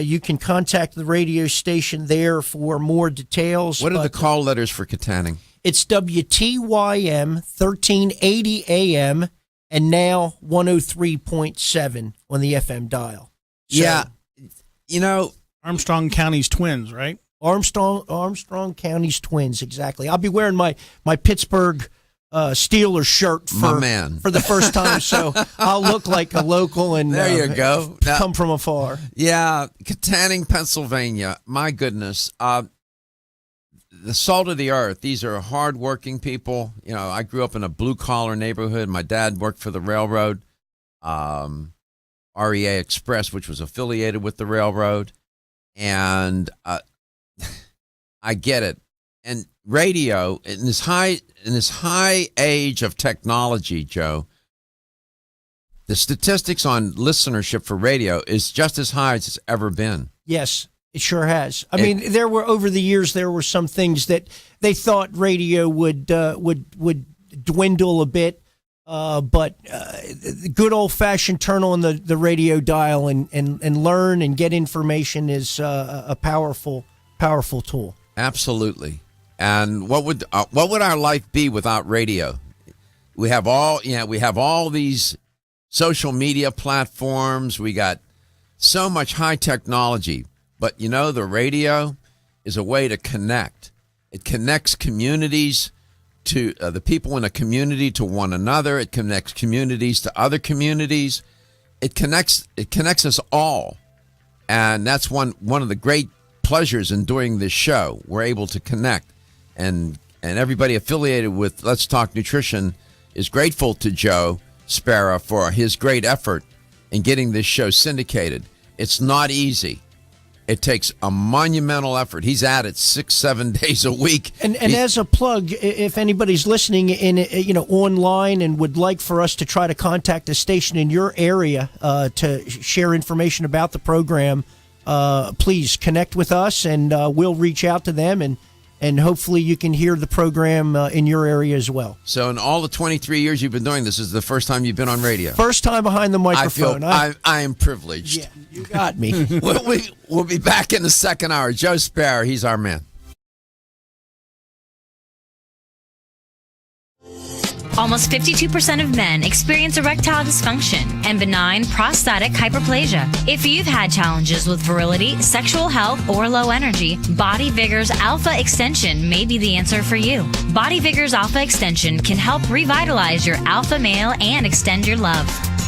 You can contact the radio station there for more details. What are the call letters for Kittanning? It's WTYM 1380 AM and now 103.7 on the FM dial. So, yeah. Armstrong County's Twins, right? Armstrong County's Twins, exactly. I'll be wearing my Pittsburgh Steelers shirt for the first time, so I'll look like a local and there you go. Come from afar. Yeah, Kittanning, Pennsylvania. My goodness, the salt of the earth. These are hardworking people. I grew up in a blue collar neighborhood. My dad worked for the railroad, REA Express, which was affiliated with the railroad, and I get it. And radio in this high age of technology, Joe, the statistics on listenership for radio is just as high as it's ever been. Yes, it sure has. I mean, there were over the years there were some things that they thought radio would dwindle a bit, but good old fashioned turn on the radio dial and learn and get information is a powerful tool. Absolutely. And what would our life be without radio? We have all these social media platforms. We got So much high technology. But, you know, the radio is a way to connect. It connects communities to the people in a community to one another. It connects communities to other communities. It connects us all. And that's one of the great pleasures in doing this show. We're able to connect. And everybody affiliated with Let's Talk Nutrition is grateful to Joe Spera for his great effort in getting this show syndicated. It's not easy. It takes a monumental effort. He's at it 6-7 days a week. And as a plug, if anybody's listening in, online and would like for us to try to contact a station in your area to share information about the program, please connect with us, and we'll reach out to them, and hopefully you can hear the program in your area as well. So in all the 23 years you've been doing this, is the first time you've been on radio? First time behind the microphone. I am privileged. Yeah, you got me. We'll be back in the second hour. Joe Spera, he's our man. Almost 52% of men experience erectile dysfunction and benign prostatic hyperplasia. If you've had challenges with virility, sexual health, or low energy, Body Vigor's Alpha Extension may be the answer for you. Body Vigor's Alpha Extension can help revitalize your alpha male and extend your love.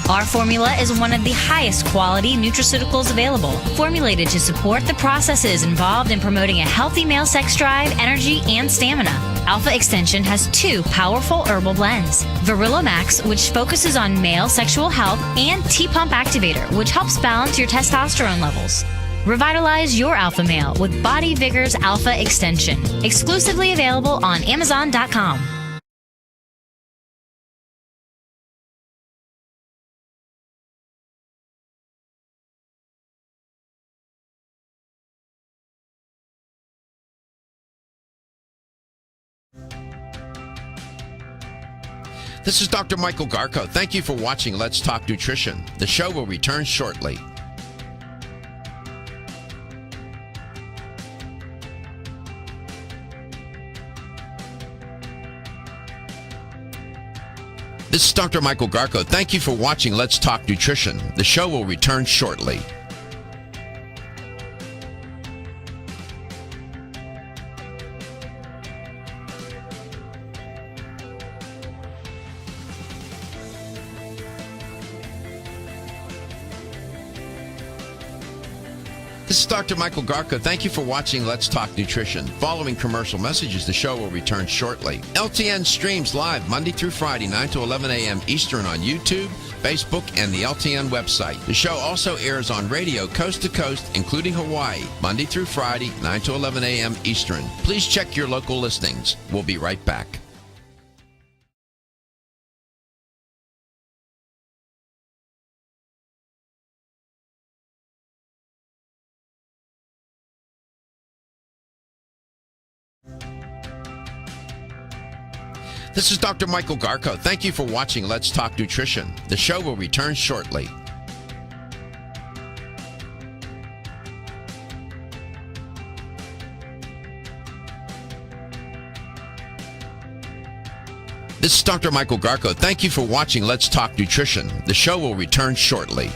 Our formula is one of the highest quality nutraceuticals available, formulated to support the processes involved in promoting a healthy male sex drive, energy, and stamina. Alpha Extension has 2 powerful herbal blends, Virilomax, which focuses on male sexual health, and T-Pump Activator, which helps balance your testosterone levels. Revitalize your alpha male with Body Vigor's Alpha Extension, exclusively available on Amazon.com. This is Dr. Michael Garko. Thank you for watching Let's Talk Nutrition. The show will return shortly. This is Dr. Michael Garko. Thank you for watching Let's Talk Nutrition. The show will return shortly. This is Dr. Michael Garko. Thank you for watching Let's Talk Nutrition. Following commercial messages, the show will return shortly. LTN streams live Monday through Friday, 9 to 11 a.m. Eastern on YouTube, Facebook, and the LTN website. The show also airs on radio coast to coast, including Hawaii, Monday through Friday, 9 to 11 a.m. Eastern. Please check your local listings. We'll be right back. This is Dr. Michael Garko. Thank you for watching Let's Talk Nutrition. The show will return shortly. This is Dr. Michael Garko. Thank you for watching Let's Talk Nutrition. The show will return shortly.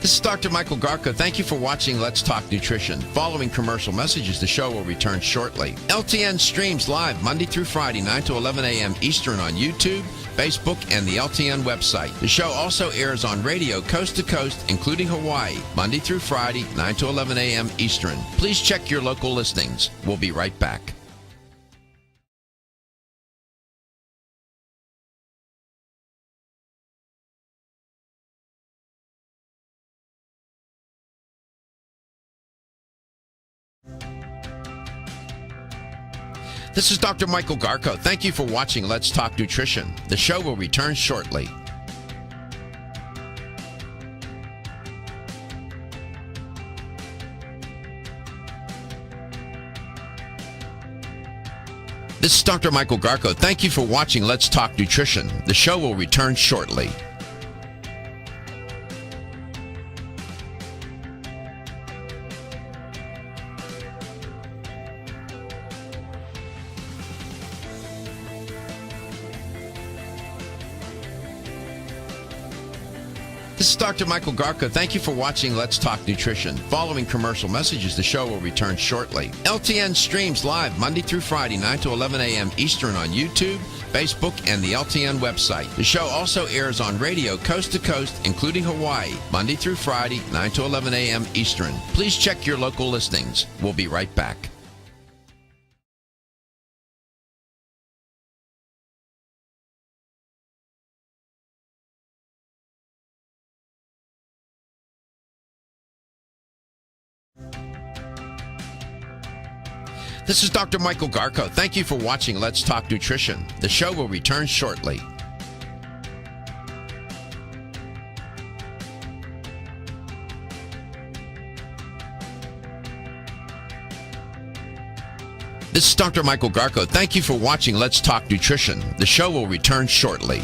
This is Dr. Michael Garko. Thank you for watching Let's Talk Nutrition. Following commercial messages, the show will return shortly. LTN streams live Monday through Friday, 9 to 11 a.m. Eastern on YouTube, Facebook, and the LTN website. The show also airs on radio coast to coast, including Hawaii, Monday through Friday, 9 to 11 a.m. Eastern. Please check your local listings. We'll be right back. This is Dr. Michael Garko. Thank you for watching Let's Talk Nutrition. The show will return shortly. This is Dr. Michael Garko. Thank you for watching Let's Talk Nutrition. The show will return shortly. This is Dr. Michael Garko. Thank you for watching Let's Talk Nutrition. Following commercial messages, the show will return shortly. LTN streams live Monday through Friday, 9 to 11 a.m. Eastern on YouTube, Facebook, and the LTN website. The show also airs on radio coast to coast, including Hawaii, Monday through Friday, 9 to 11 a.m. Eastern. Please check your local listings. We'll be right back. This is Dr. Michael Garko. Thank you for watching Let's Talk Nutrition. The show will return shortly. This is Dr. Michael Garko. Thank you for watching Let's Talk Nutrition. The show will return shortly.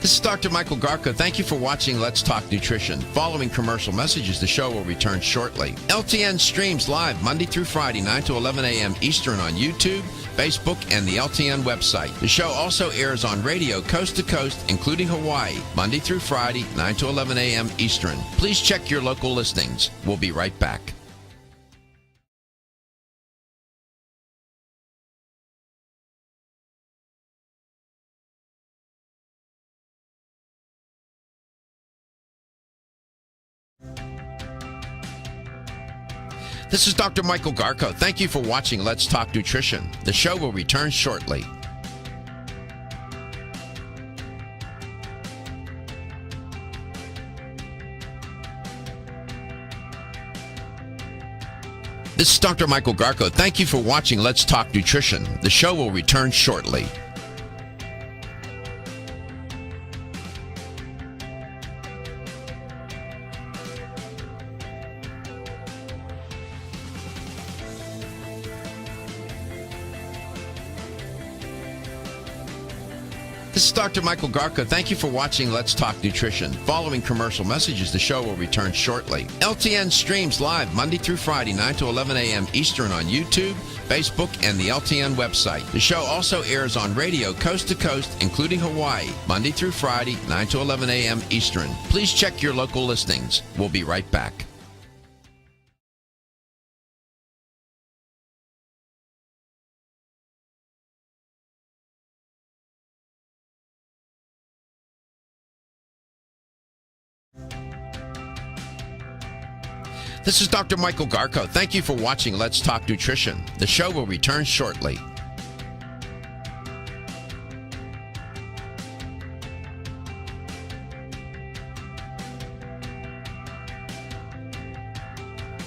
This is Dr. Michael Garko. Thank you for watching Let's Talk Nutrition. Following commercial messages, the show will return shortly. LTN streams live Monday through Friday, 9 to 11 a.m. Eastern on YouTube, Facebook, and the LTN website. The show also airs on radio coast to coast, including Hawaii, Monday through Friday, 9 to 11 a.m. Eastern. Please check your local listings. We'll be right back. This is Dr. Michael Garko. Thank you for watching Let's Talk Nutrition. The show will return shortly. This is Dr. Michael Garko. Thank you for watching Let's Talk Nutrition. The show will return shortly. This is Dr. Michael Garko. Thank you for watching Let's Talk Nutrition. Following commercial messages, the show will return shortly. LTN streams live Monday through Friday, 9 to 11 a.m. Eastern on YouTube, Facebook, and the LTN website. The show also airs on radio coast to coast, including Hawaii, Monday through Friday, 9 to 11 a.m. Eastern. Please check your local listings. We'll be right back. This is Dr. Michael Garko. Thank you for watching Let's Talk Nutrition. The show will return shortly.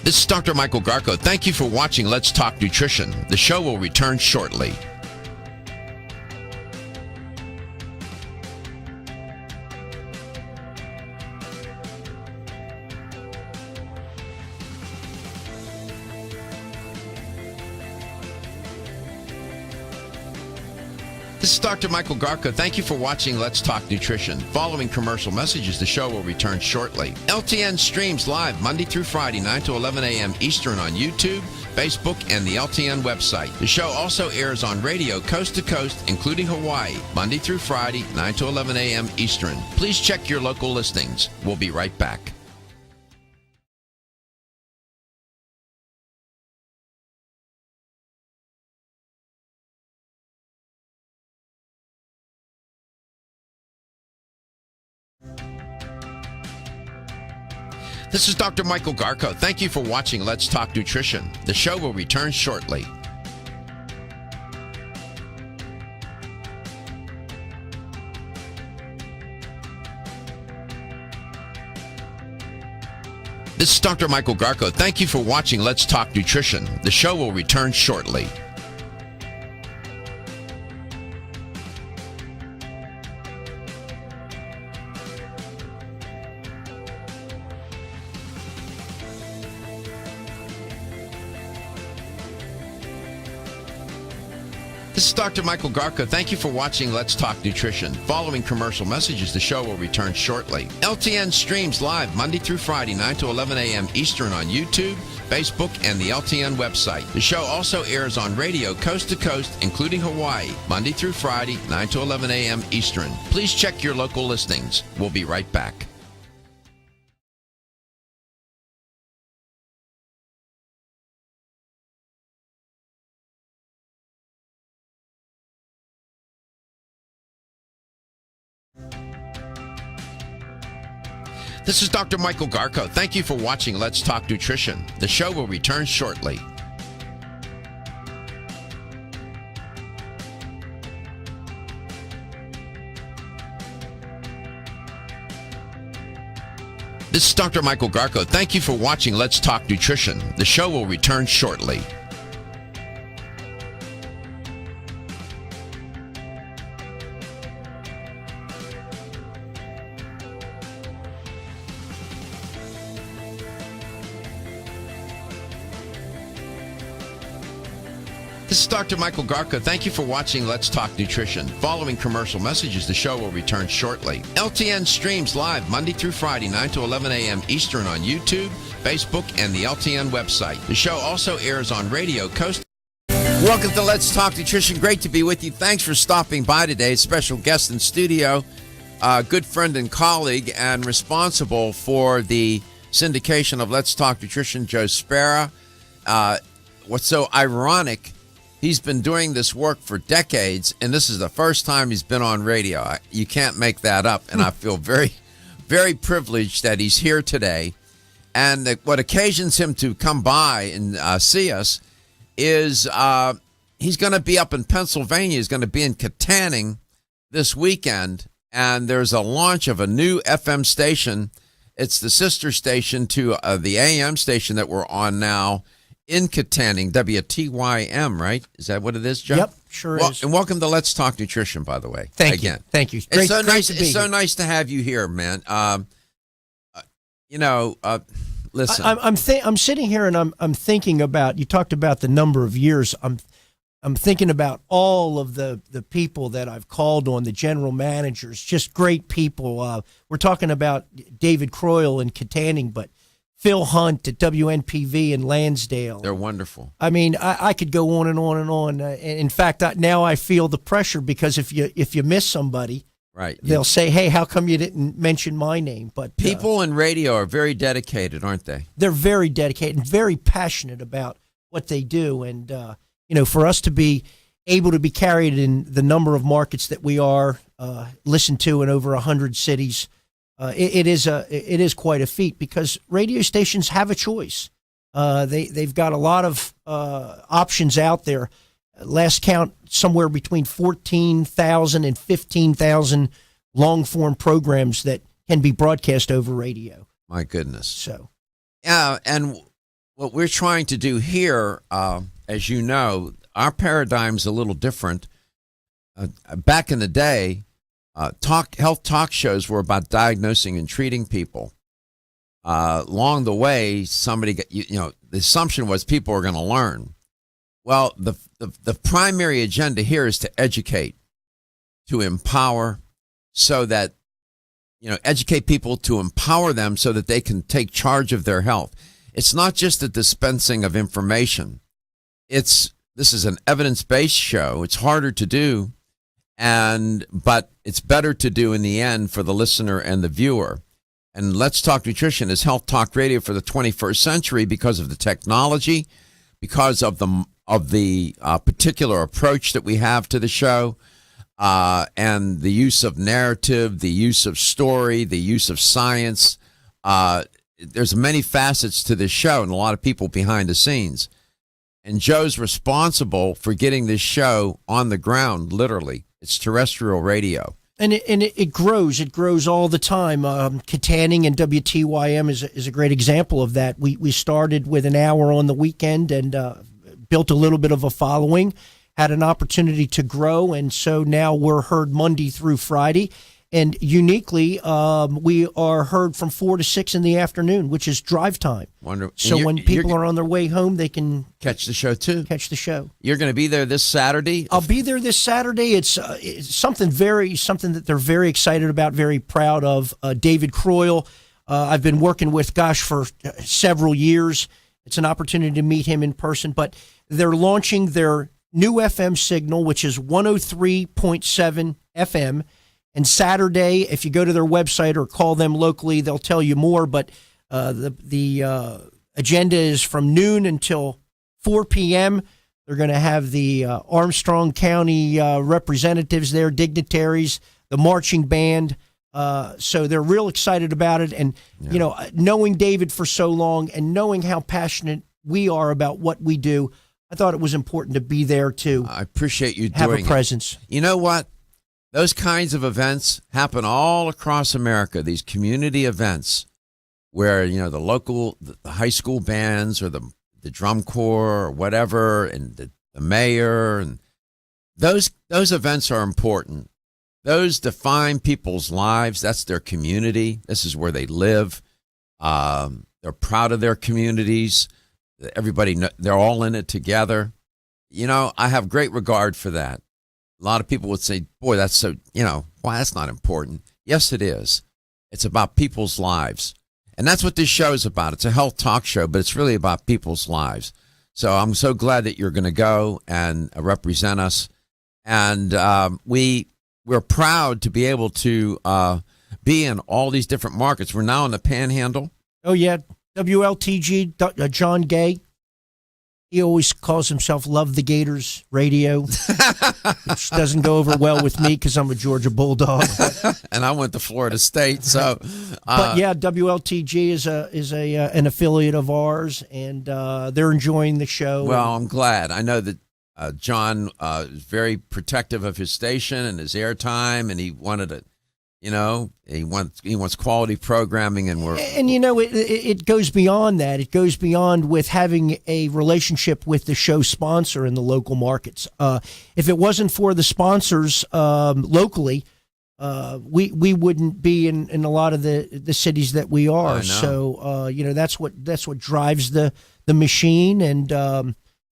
This is Dr. Michael Garko. Thank you for watching Let's Talk Nutrition. The show will return shortly. This is Dr. Michael Garko. Thank you for watching Let's Talk Nutrition. Following commercial messages, the show will return shortly. LTN streams live Monday through Friday, 9 to 11 a.m. Eastern on YouTube, Facebook, and the LTN website. The show also airs on radio coast to coast, including Hawaii, Monday through Friday, 9 to 11 a.m. Eastern. Please check your local listings. We'll be right back. This is Dr. Michael Garko. Thank you for watching Let's Talk Nutrition. The show will return shortly. This is Dr. Michael Garko. Thank you for watching Let's Talk Nutrition. The show will return shortly. This is Dr. Michael Garko. Thank you for watching Let's Talk Nutrition. Following commercial messages, the show will return shortly. LTN streams live Monday through Friday, 9 to 11 a.m. Eastern on YouTube, Facebook, and the LTN website. The show also airs on radio coast to coast, including Hawaii, Monday through Friday, 9 to 11 a.m. Eastern. Please check your local listings. We'll be right back. This is Dr. Michael Garko. Thank you for watching Let's Talk Nutrition. The show will return shortly. This is Dr. Michael Garko. Thank you for watching Let's Talk Nutrition. The show will return shortly. This is Dr. Michael Garko. Thank you for watching Let's Talk Nutrition. Following commercial messages, the show will return shortly. LTN streams live Monday through Friday, 9 to 11 a.m. Eastern on YouTube, Facebook, and the LTN website. The show also airs on radio coast. Welcome to Let's Talk Nutrition. Great to be with you. Thanks for stopping by today. Special guest in studio, good friend and colleague, and responsible for the syndication of Let's Talk Nutrition, Joe Spera. What's so ironic, he's been doing this work for decades, and this is the first time he's been on radio. You can't make that up, and I feel very, very privileged that he's here today. And what occasions him to come by and see us is he's going to be up in Pennsylvania. He's going to be in Katanning this weekend, and there's a launch of a new FM station. It's the sister station to the AM station that we're on now, in Katanning, WTYM, right? Is that what it is, Joe? Yep, sure is. And welcome to Let's Talk Nutrition, by the way. Thank again. you. Thank you. It's so nice. It's so nice to have you here, man. Listen. I'm sitting here and I'm thinking about. You talked about the number of years. I'm thinking about all of the people that I've called on, the general managers, just great people. We're talking about David Croyle in Katanning, but Phil Hunt at WNPV in Lansdale. They're wonderful. I mean, I could go on and on and on. In fact, now I feel the pressure because if you miss somebody, right, they'll say, "Hey, how come you didn't mention my name?" But people in radio are very dedicated, aren't they? They're very dedicated and very passionate about what they do. And for us to be able to be carried in the number of markets that we are, listened to in over 100 cities. It is quite a feat because radio stations have a choice. They've got a lot of options out there. Last count, somewhere between 14,000 and 15,000 long form programs that can be broadcast over radio. My goodness. So, yeah, and what we're trying to do here, as you know, our paradigm's a little different. Back in the day, health talk shows were about diagnosing and treating people. Along the way, the assumption was people were going to learn. Well, the primary agenda here is to educate, to empower, so that, educate people, to empower them so that they can take charge of their health. It's not just the dispensing of information. This is an evidence-based show. It's harder to do. But it's better to do in the end for the listener and the viewer. And Let's Talk Nutrition is health talk radio for the 21st century because of the technology, because of the particular approach that we have to the show, and the use of narrative, the use of story, the use of science. There's many facets to this show and a lot of people behind the scenes. And Joe's responsible for getting this show on the ground, literally. It's terrestrial radio. And it grows. It grows all the time. Katanning and WTYM is a great example of that. We started with an hour on the weekend and built a little bit of a following, had an opportunity to grow, and so now we're heard Monday through Friday. And uniquely, we are heard from 4 to 6 in the afternoon, which is drive time. Wonderful. So when people are on their way home, they can catch the show too. Catch the show. You're going to be there this Saturday? I'll be there this Saturday. It's something that they're very excited about, very proud of. David Croyle, I've been working with, for several years. It's an opportunity to meet him in person, but they're launching their new FM signal, which is 103.7 FM. And Saturday, if you go to their website or call them locally, they'll tell you more. But the agenda is from noon until 4 p.m. They're going to have the Armstrong County representatives there, dignitaries, the marching band. So they're real excited about it. And, knowing David for so long and knowing how passionate we are about what we do, I thought it was important to be there to I appreciate you have doing a presence. It. You know what? Those kinds of events happen all across America, these community events where, the local, the high school bands or the drum corps or whatever, and the mayor, and those events are important. Those define people's lives. That's their community. This is where they live. They're proud of their communities. Everybody, they're all in it together. I have great regard for that. A lot of people would say, boy, that's so, why, that's not important. Yes, it is. It's about people's lives. And that's what this show is about. It's a health talk show, but it's really about people's lives. So I'm so glad that you're going to go and represent us. And we're proud to be able to be in all these different markets. We're now in the Panhandle. Oh, yeah. WLTG, John Gay. He always calls himself Love the Gators Radio, which doesn't go over well with me because I'm a Georgia Bulldog. And I went to Florida State, so. But yeah, WLTG is an affiliate of ours, and they're enjoying the show. Well, I'm glad. I know that John is very protective of his station and his airtime, and he wanted to. He wants quality programming, and it goes beyond that. It goes beyond with having a relationship with the show sponsor in the local markets. If it wasn't for the sponsors locally, we wouldn't be in a lot of the cities that we are. So that's what drives the machine, and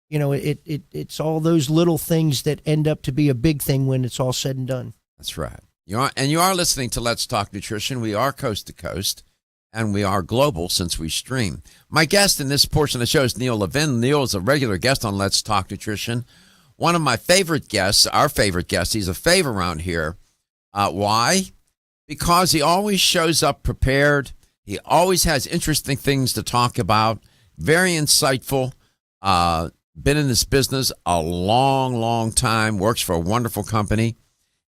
it's all those little things that end up to be a big thing when it's all said and done. That's right. You are listening to Let's Talk Nutrition. We are coast to coast, and we are global since we stream. My guest in this portion of the show is Neil Levin. Neil is a regular guest on Let's Talk Nutrition. One of my favorite guests, our favorite guest. He's a fave around here. Why? Because he always shows up prepared. He always has interesting things to talk about. Very insightful. Been in this business a long, long time. Works for a wonderful company.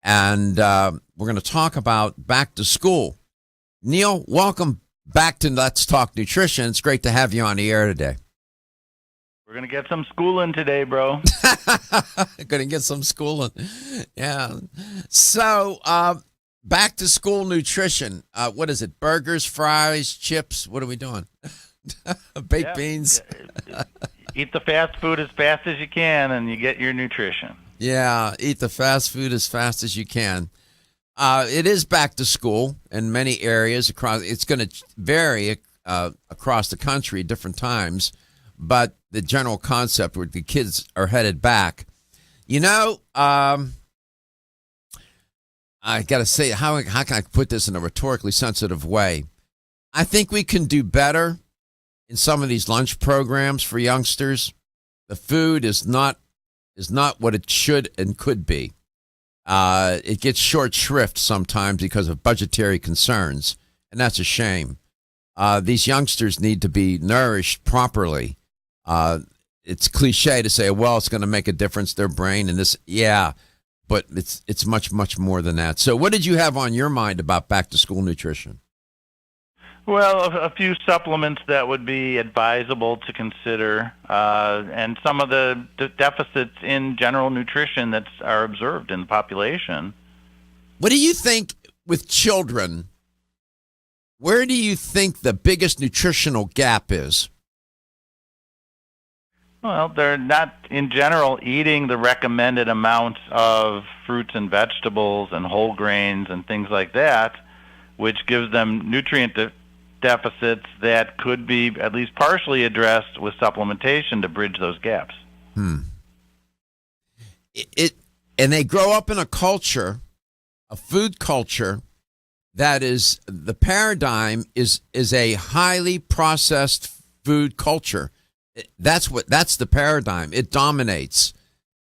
And we're going to talk about back to school. Neil, welcome back to Let's Talk Nutrition. It's great to have you on the air today. We're going to get some schooling today, bro. Going to get some schooling. Yeah. So, back to school nutrition. What is it? Burgers, fries, chips? What are we doing? Baked beans? Eat the fast food as fast as you can, and you get your nutrition. Yeah, eat the fast food as fast as you can. It is back to school in many areas across. It's going to vary across the country at different times, but the general concept where the kids are headed back. I got to say, how can I put this in a rhetorically sensitive way? I think we can do better in some of these lunch programs for youngsters. The food is not what it should and could be. It gets short shrift sometimes because of budgetary concerns, and that's a shame. These youngsters need to be nourished properly. It's cliche to say, well, it's going to make a difference to their brain and this. Yeah, but it's much, much more than that. So what did you have on your mind about back-to-school nutrition? Well, a few supplements that would be advisable to consider, and some of the deficits in general nutrition that are observed in the population. What do you think with children? Where do you think the biggest nutritional gap is? Well, they're not, in general, eating the recommended amounts of fruits and vegetables and whole grains and things like that, which gives them nutrient deficits that could be at least partially addressed with supplementation to bridge those gaps. And they grow up in a culture, a food culture, that is, the paradigm is a highly processed food culture. That's the paradigm. It dominates,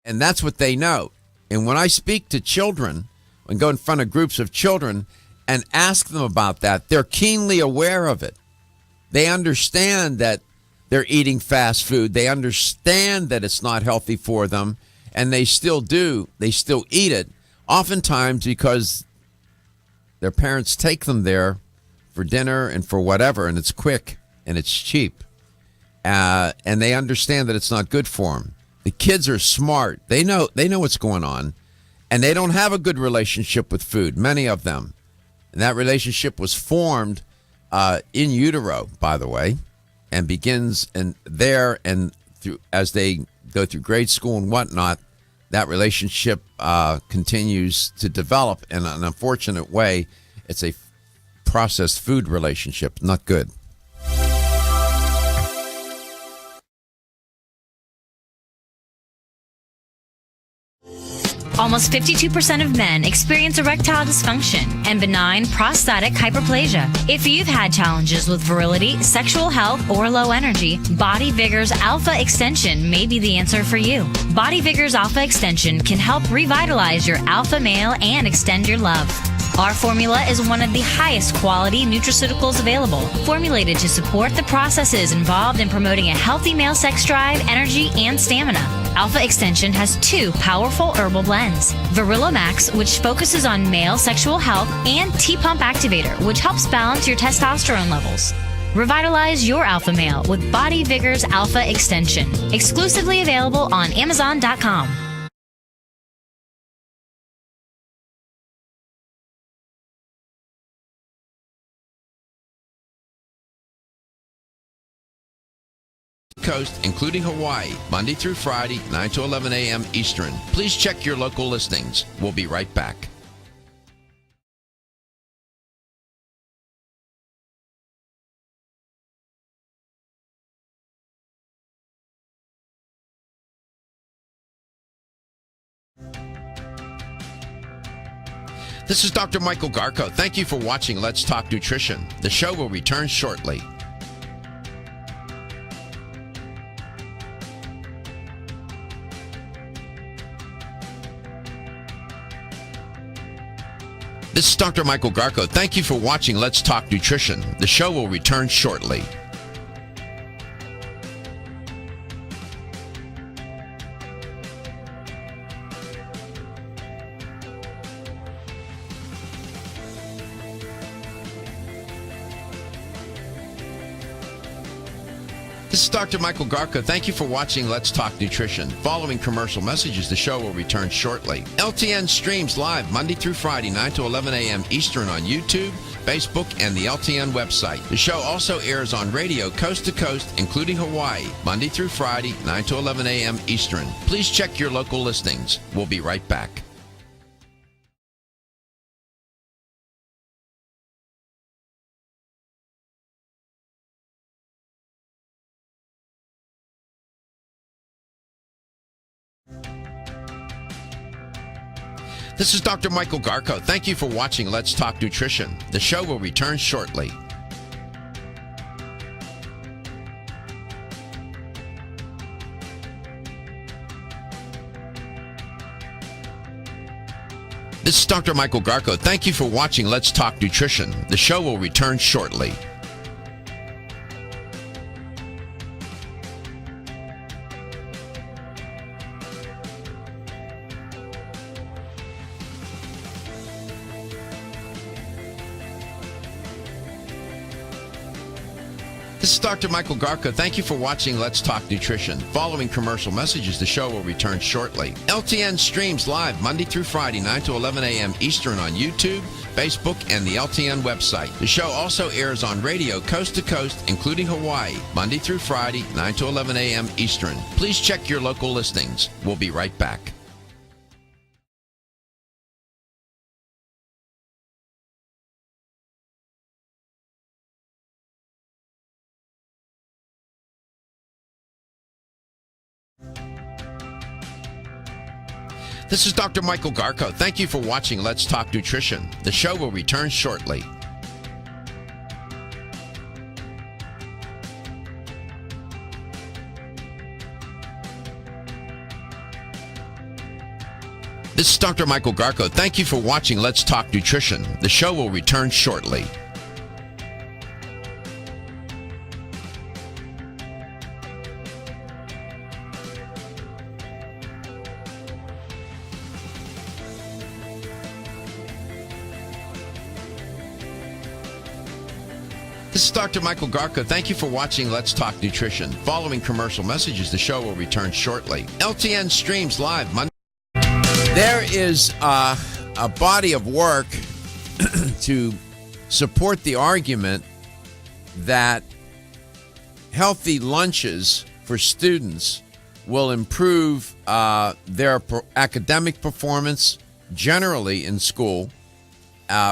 and that's what they know. And when I speak to children, and go in front of groups of children and ask them about that, they're keenly aware of it. They understand that they're eating fast food. They understand that it's not healthy for them, and they still do. They still eat it, oftentimes because their parents take them there for dinner and for whatever, and it's quick and it's cheap. And they understand that it's not good for them. The kids are smart. They know what's going on, and they don't have a good relationship with food, many of them. And that relationship was formed in utero, by the way, and begins there and through as they go through grade school and whatnot. That relationship continues to develop in an unfortunate way. It's a processed food relationship, not good. Almost 52% of men experience erectile dysfunction and benign prostatic hyperplasia. If you've had challenges with virility, sexual health, or low energy, Body Vigor's Alpha Extension may be the answer for you. Body Vigor's Alpha Extension can help revitalize your alpha male and extend your love. Our formula is one of the highest quality nutraceuticals available, formulated to support the processes involved in promoting a healthy male sex drive, energy, and stamina. Alpha Extension has 2 powerful herbal blends, Virilla Max, which focuses on male sexual health, and T-Pump Activator, which helps balance your testosterone levels. Revitalize your alpha male with Body Vigor's Alpha Extension, exclusively available on Amazon.com. Coast, including Hawaii, Monday through Friday, 9 to 11 a.m. Eastern. Please check your local listings. We'll be right back. This is Dr. Michael Garko. Thank you for watching Let's Talk Nutrition. The show will return shortly. This is Dr. Michael Garko. Thank you for watching Let's Talk Nutrition. The show will return shortly. This is Dr. Michael Garko. Thank you for watching Let's Talk Nutrition. Following commercial messages, the show will return shortly. LTN streams live Monday through Friday, 9 to 11 a.m. Eastern on YouTube, Facebook, and the LTN website. The show also airs on radio coast to coast, including Hawaii, Monday through Friday, 9 to 11 a.m. Eastern. Please check your local listings. We'll be right back. This is Dr. Michael Garko. Thank you for watching Let's Talk Nutrition. The show will return shortly. This is Dr. Michael Garko. Thank you for watching Let's Talk Nutrition. The show will return shortly. This is Dr. Michael Garko. Thank you for watching Let's Talk Nutrition. Following commercial messages, the show will return shortly. LTN streams live Monday through Friday, 9 to 11 a.m. Eastern on YouTube, Facebook, and the LTN website. The show also airs on radio coast to coast, including Hawaii, Monday through Friday, 9 to 11 a.m. Eastern. Please check your local listings. We'll be right back. This is Dr. Michael Garko. Thank you for watching Let's Talk Nutrition. The show will return shortly. This is Dr. Michael Garko. Thank you for watching Let's Talk Nutrition. The show will return shortly. This is Dr. Michael Garko. Thank you for watching Let's Talk Nutrition. Following commercial messages, the show will return shortly. LTN streams live Monday. There is a body of work to support the argument that healthy lunches for students will improve their academic performance generally in school,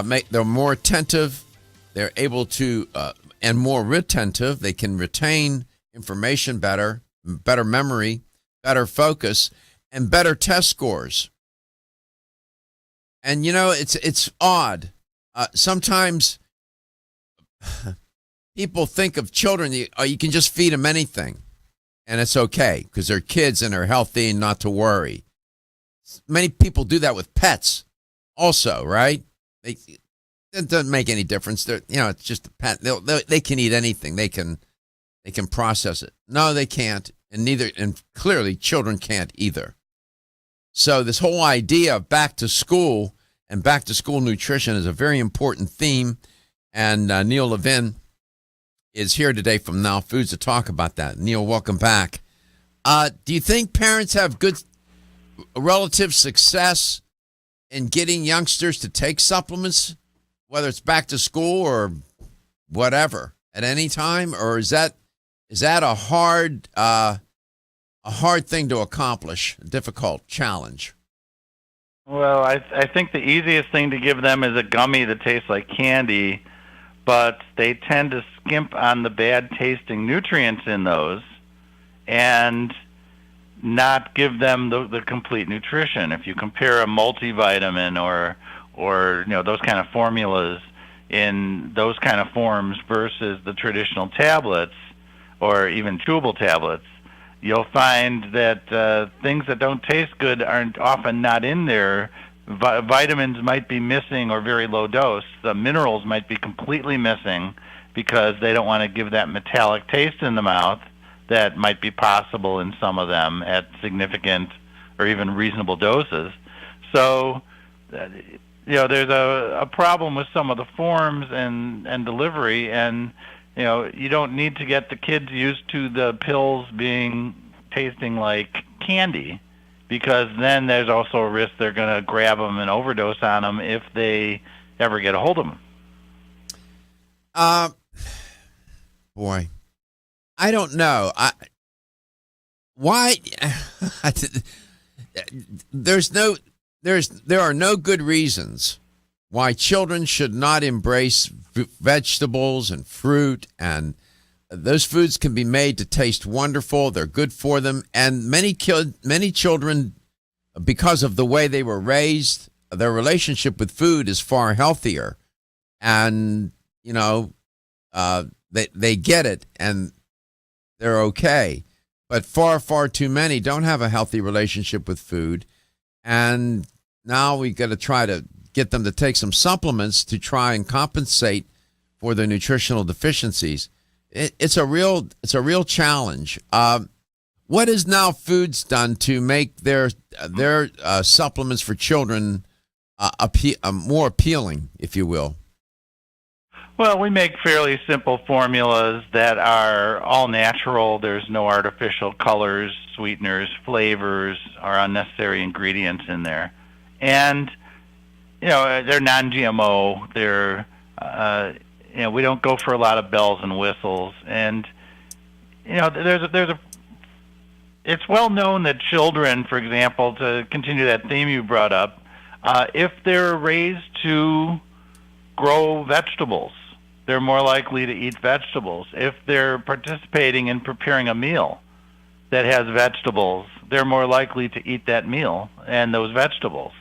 make them more attentive. They're able to, and more retentive, they can retain information better, better memory, better focus, and better test scores. And, you know, it's odd. Sometimes people think of children, you can just feed them anything, and it's okay because they're kids and they're healthy and not to worry. Many people do that with pets also, right? It doesn't make any difference. It's just a pet. They can eat anything. They can process it. No, they can't, and clearly children can't either. So this whole idea of back to school and back to school nutrition is a very important theme. And Neil Levin is here today from Now Foods to talk about that. Neil, welcome back. Do you think parents have good relative success in getting youngsters to take supplements, whether it's back to school or whatever, at any time? Or is that a hard thing to accomplish, a difficult challenge? Well, I think the easiest thing to give them is a gummy that tastes like candy, but they tend to skimp on the bad-tasting nutrients in those and not give them the complete nutrition. If you compare a multivitamin or those kind of formulas in those kind of forms versus the traditional tablets or even chewable tablets, you'll find that things that don't taste good aren't often not in there. Vitamins might be missing or very low dose. The minerals might be completely missing because they don't want to give that metallic taste in the mouth that might be possible in some of them at significant or even reasonable doses. So, there's a problem with some of the forms and delivery, and you don't need to get the kids used to the pills tasting like candy, because then there's also a risk they're going to grab them and overdose on them if they ever get a hold of them. Boy, I don't know. Why? There are no good reasons why children should not embrace vegetables and fruit, and those foods can be made to taste wonderful. They're good for them, and many children, because of the way they were raised, their relationship with food is far healthier, and they get it and they're okay. But far too many don't have a healthy relationship with food, and now we got to try to get them to take some supplements to try and compensate for their nutritional deficiencies. It's a real challenge. What has Now Foods done to make their supplements for children more appealing, if you will? Well, we make fairly simple formulas that are all natural. There's no artificial colors, sweeteners, flavors, or unnecessary ingredients in there. And, they're non-GMO. They're, we don't go for a lot of bells and whistles. And, it's well known that children, for example, to continue that theme you brought up, if they're raised to grow vegetables, they're more likely to eat vegetables. If they're participating in preparing a meal that has vegetables, they're more likely to eat that meal and those vegetables.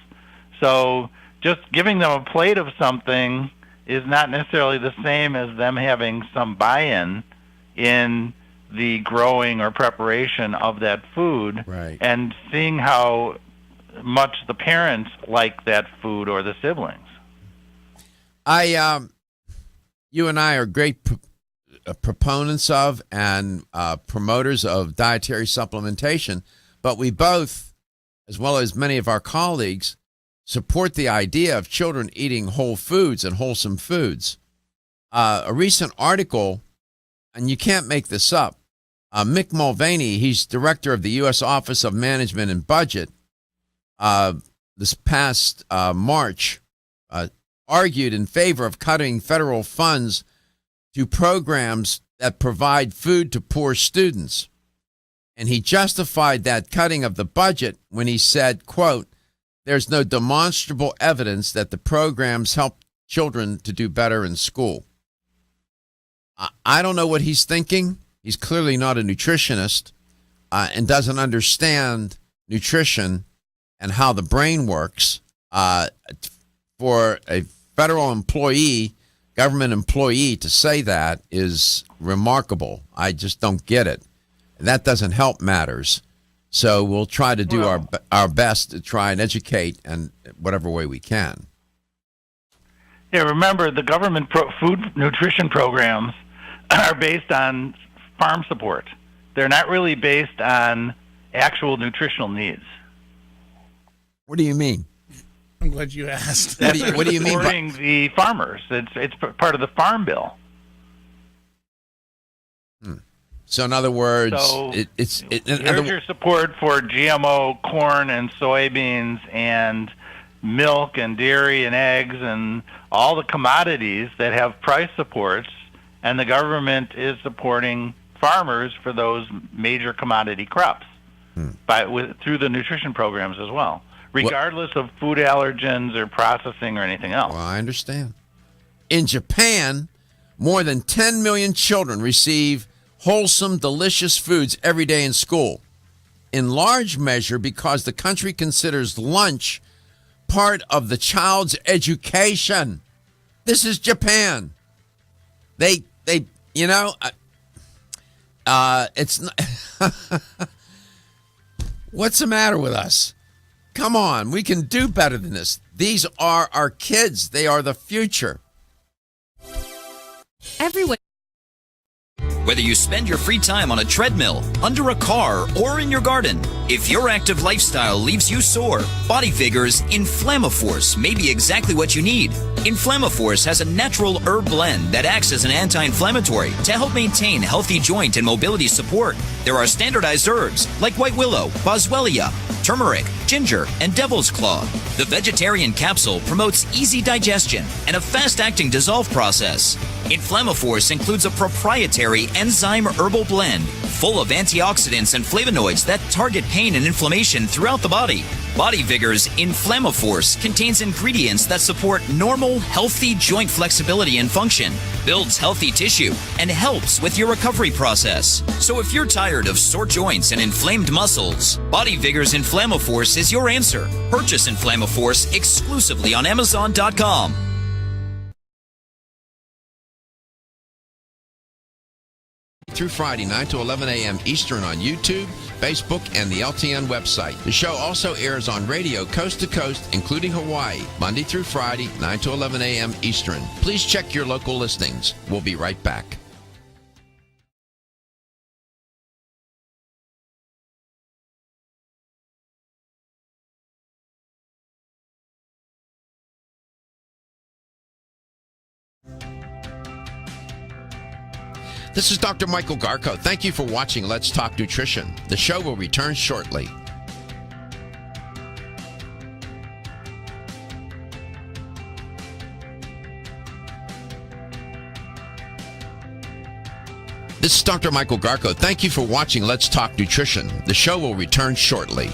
So just giving them a plate of something is not necessarily the same as them having some buy-in in the growing or preparation of that food, right, and seeing how much the parents like that food or the siblings. You and I are great proponents of and promoters of dietary supplementation, but we both, as well as many of our colleagues, support the idea of children eating whole foods and wholesome foods. A recent article, and you can't make this up, Mick Mulvaney, he's director of the U.S. Office of Management and Budget, this past March, argued in favor of cutting federal funds to programs that provide food to poor students. And he justified that cutting of the budget when he said, quote, "There's no demonstrable evidence that the programs help children to do better in school." I don't know what he's thinking. He's clearly not a nutritionist and doesn't understand nutrition and how the brain works. For a federal employee, government employee, to say that is remarkable. I just don't get it. That doesn't help matters. So we'll try to do our best to try and educate in whatever way we can. Yeah, remember, the government food nutrition programs are based on farm support. They're not really based on actual nutritional needs. What do you mean? I'm glad you asked. What do you mean by supporting the farmers? It's part of the Farm Bill. So in other words, here's your support for GMO corn and soybeans and milk and dairy and eggs and all the commodities that have price supports, and the government is supporting farmers for those major commodity crops through the nutrition programs as well, regardless of food allergens or processing or anything else. Well, I understand. In Japan, more than 10 million children receive wholesome, delicious foods every day in school, in large measure because the country considers lunch part of the child's education. This is Japan. It's not, what's the matter with us? Come on, we can do better than this. These are our kids. They are the future. Everyone. Whether you spend your free time on a treadmill, under a car, or in your garden, if your active lifestyle leaves you sore, Body Vigor's Inflammaforce may be exactly what you need. Inflammaforce has a natural herb blend that acts as an anti-inflammatory to help maintain healthy joint and mobility support. There are standardized herbs like white willow, boswellia, turmeric, ginger, and devil's claw. The vegetarian capsule promotes easy digestion and a fast-acting dissolve process. Inflammaforce includes a proprietary enzyme herbal blend full of antioxidants and flavonoids that target pain and inflammation throughout the body. Body Vigor's Inflammaforce contains ingredients that support normal, healthy joint flexibility and function, builds healthy tissue, and helps with your recovery process. So if you're tired of sore joints and inflamed muscles, Body Vigor's Inflammaforce is your answer. Purchase Inflammaforce exclusively on Amazon.com. Through Friday, 9 to 11 a.m. Eastern on YouTube, Facebook, and the LTN website. The show also airs on radio coast to coast, including Hawaii, Monday through Friday, 9 to 11 a.m. Eastern. Please check your local listings. We'll be right back. This is Dr. Michael Garko. Thank you for watching Let's Talk Nutrition. The show will return shortly. This is Dr. Michael Garko. Thank you for watching Let's Talk Nutrition. The show will return shortly.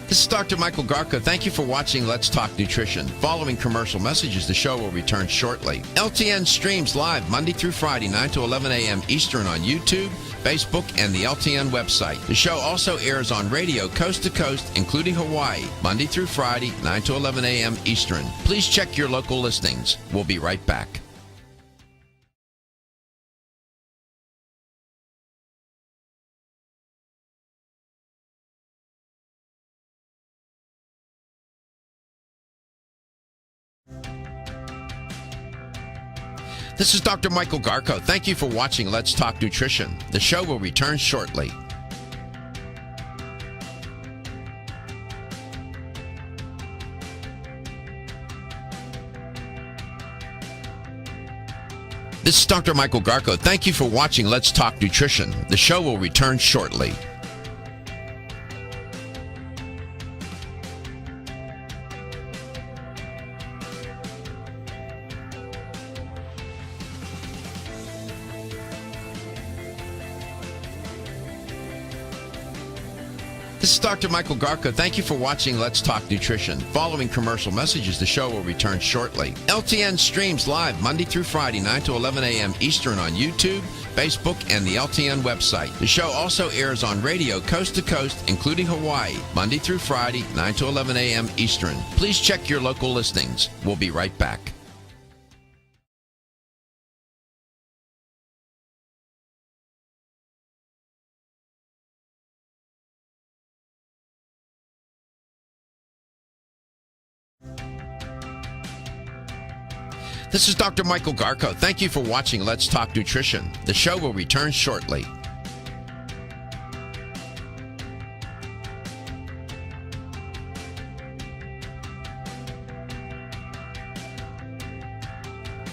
This is Dr. Michael Garko. Thank you for watching Let's Talk Nutrition. Following commercial messages, the show will return shortly. LTN streams live Monday through Friday, 9 to 11 a.m. Eastern on YouTube, Facebook, and the LTN website. The show also airs on radio coast to coast, including Hawaii, Monday through Friday, 9 to 11 a.m. Eastern. Please check your local listings. We'll be right back. This is Dr. Michael Garko. Thank you for watching Let's Talk Nutrition. The show will return shortly. This is Dr. Michael Garko. Thank you for watching Let's Talk Nutrition. The show will return shortly. This is Dr. Michael Garko. Thank you for watching Let's Talk Nutrition. Following commercial messages, the show will return shortly. LTN streams live Monday through Friday, 9 to 11 a.m. Eastern on YouTube, Facebook, and the LTN website. The show also airs on radio coast to coast, including Hawaii, Monday through Friday, 9 to 11 a.m. Eastern. Please check your local listings. We'll be right back. This is Dr. Michael Garko. Thank you for watching Let's Talk Nutrition. The show will return shortly.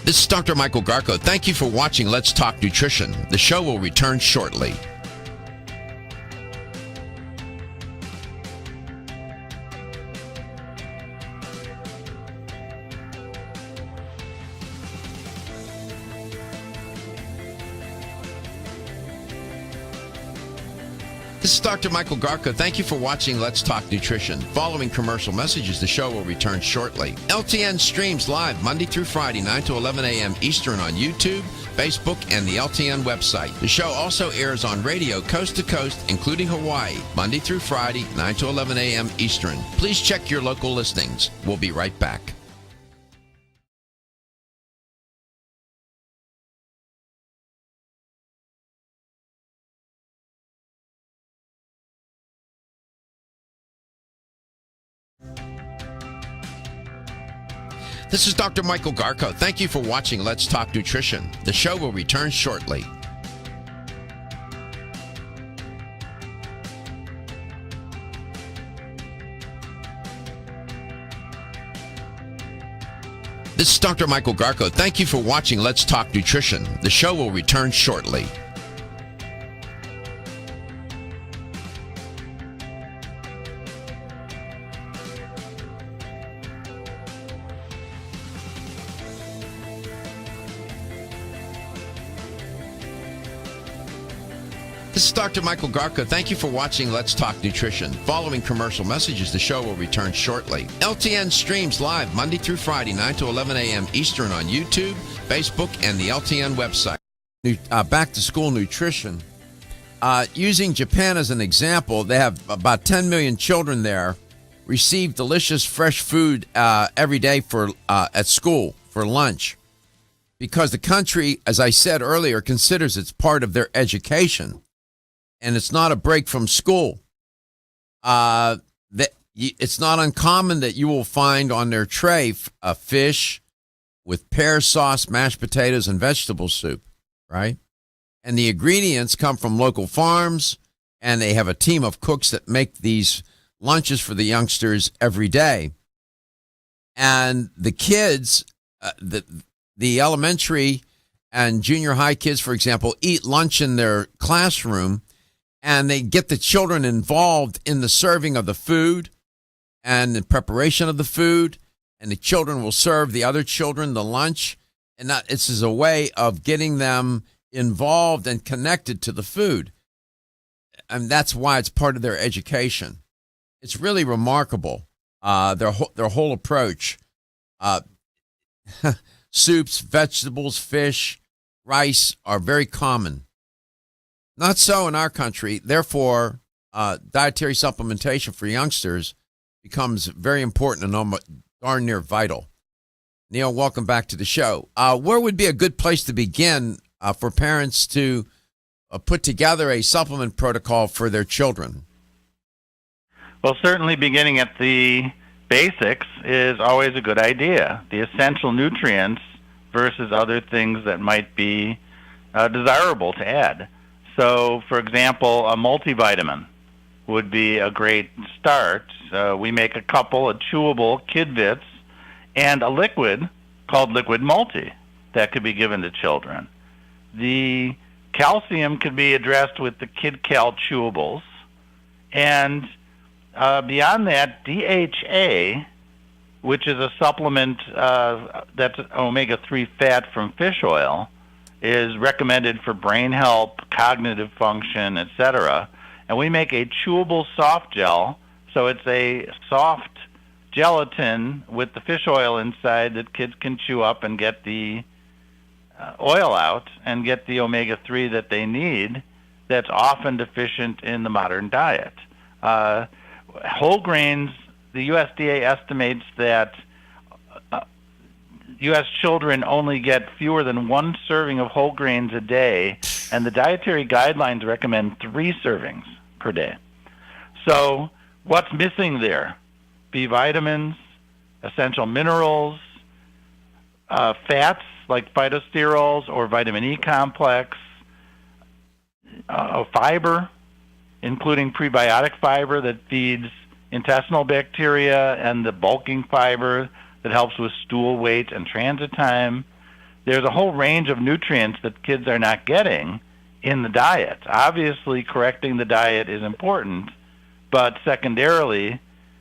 This is Dr. Michael Garko. Thank you for watching Let's Talk Nutrition. The show will return shortly. This is Dr. Michael Garko. Thank you for watching Let's Talk Nutrition. Following commercial messages, the show will return shortly. LTN streams live Monday through Friday, 9 to 11 a.m. Eastern on YouTube, Facebook, and the LTN website. The show also airs on radio coast to coast, including Hawaii, Monday through Friday, 9 to 11 a.m. Eastern. Please check your local listings. We'll be right back. This is Dr. Michael Garko. Thank you for watching Let's Talk Nutrition. The show will return shortly. This is Dr. Michael Garko. Thank you for watching Let's Talk Nutrition. The show will return shortly. This is Dr. Michael Garko. Thank you for watching Let's Talk Nutrition. Following commercial messages, the show will return shortly. LTN streams live Monday through Friday, 9 to 11 a.m. Eastern on YouTube, Facebook, and the LTN website. Back to school nutrition. Using Japan as an example, they have about 10 million children there receive delicious fresh food every day for at school for lunch, because the country, as I said earlier, considers it's part of their education. And it's not a break from school. It's not uncommon that you will find on their tray a fish with pear sauce, mashed potatoes, and vegetable soup. right? And the ingredients come from local farms, and they have a team of cooks that make these lunches for the youngsters every day. And the kids, the elementary and junior high kids, for example, eat lunch in their classroom, and they get the children involved in the serving of the food and the preparation of the food, and the children will serve the other children the lunch. And this is a way of getting them involved and connected to the food. And that's why it's part of their education. It's really remarkable, their whole approach. Soups, vegetables, fish, rice are very common. Not so in our country. Therefore, dietary supplementation for youngsters becomes very important and darn near vital. Neil, welcome back to the show. Where would be a good place to begin for parents to put together a supplement protocol for their children? Well, certainly beginning at the basics is always a good idea. The essential nutrients versus other things that might be desirable to add. So, for example, a multivitamin would be a great start. We make a couple, a chewable Kidvits, and a liquid called Liquid Multi that could be given to children. The calcium could be addressed with the KidCal chewables. And beyond that, DHA, which is a supplement that's omega-3 fat from fish oil, is recommended for brain health, cognitive function, etc. And we make a chewable soft gel, so it's a soft gelatin with the fish oil inside that kids can chew up and get the oil out and get the omega-3 that they need that's often deficient in the modern diet. Whole grains, the USDA estimates that U.S. children only get fewer than one serving of whole grains a day, and the dietary guidelines recommend 3 servings per day. So what's missing there? B vitamins, essential minerals, fats like phytosterols or vitamin E complex, fiber, including prebiotic fiber that feeds intestinal bacteria, and the bulking fiber that helps with stool weight and transit time. There's a whole range of nutrients that kids are not getting in the diet. Obviously, correcting the diet is important, but secondarily,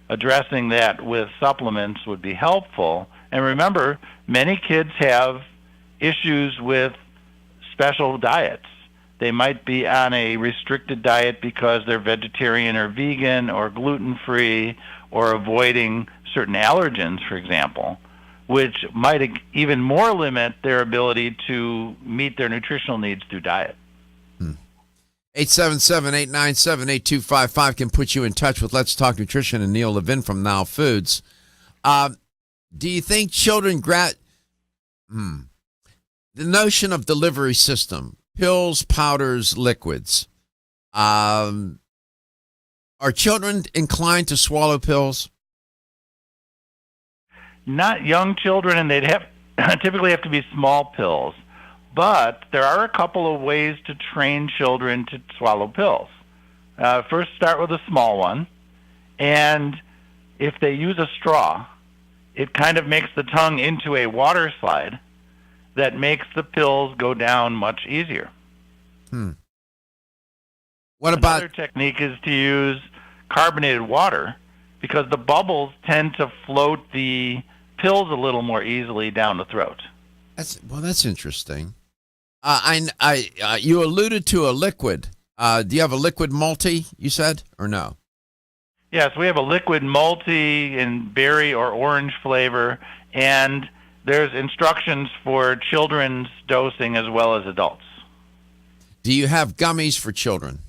addressing that with supplements would be helpful. And remember, many kids have issues with special diets. They might be on a restricted diet because they're vegetarian or vegan or gluten-free or avoiding certain allergens, for example, which might even more limit their ability to meet their nutritional needs through diet. 877-897-8255 can put you in touch with Let's Talk Nutrition and Neil Levin from Now Foods. Do you think children the notion of delivery system, pills, powders, liquids, are children inclined to swallow pills? Not young children, and they'd typically have to be small pills. But there are a couple of ways to train children to swallow pills. First, start with a small one, and if they use a straw, it kind of makes the tongue into a water slide that makes the pills go down much easier. What about another technique is to use carbonated water, because the bubbles tend to float the pills a little more easily down the throat. That's interesting. You alluded to a liquid. Do you have a liquid multi, you said, or no? Yes, we have a liquid multi in berry or orange flavor, and there's instructions for children's dosing as well as adults. Do you have gummies for children?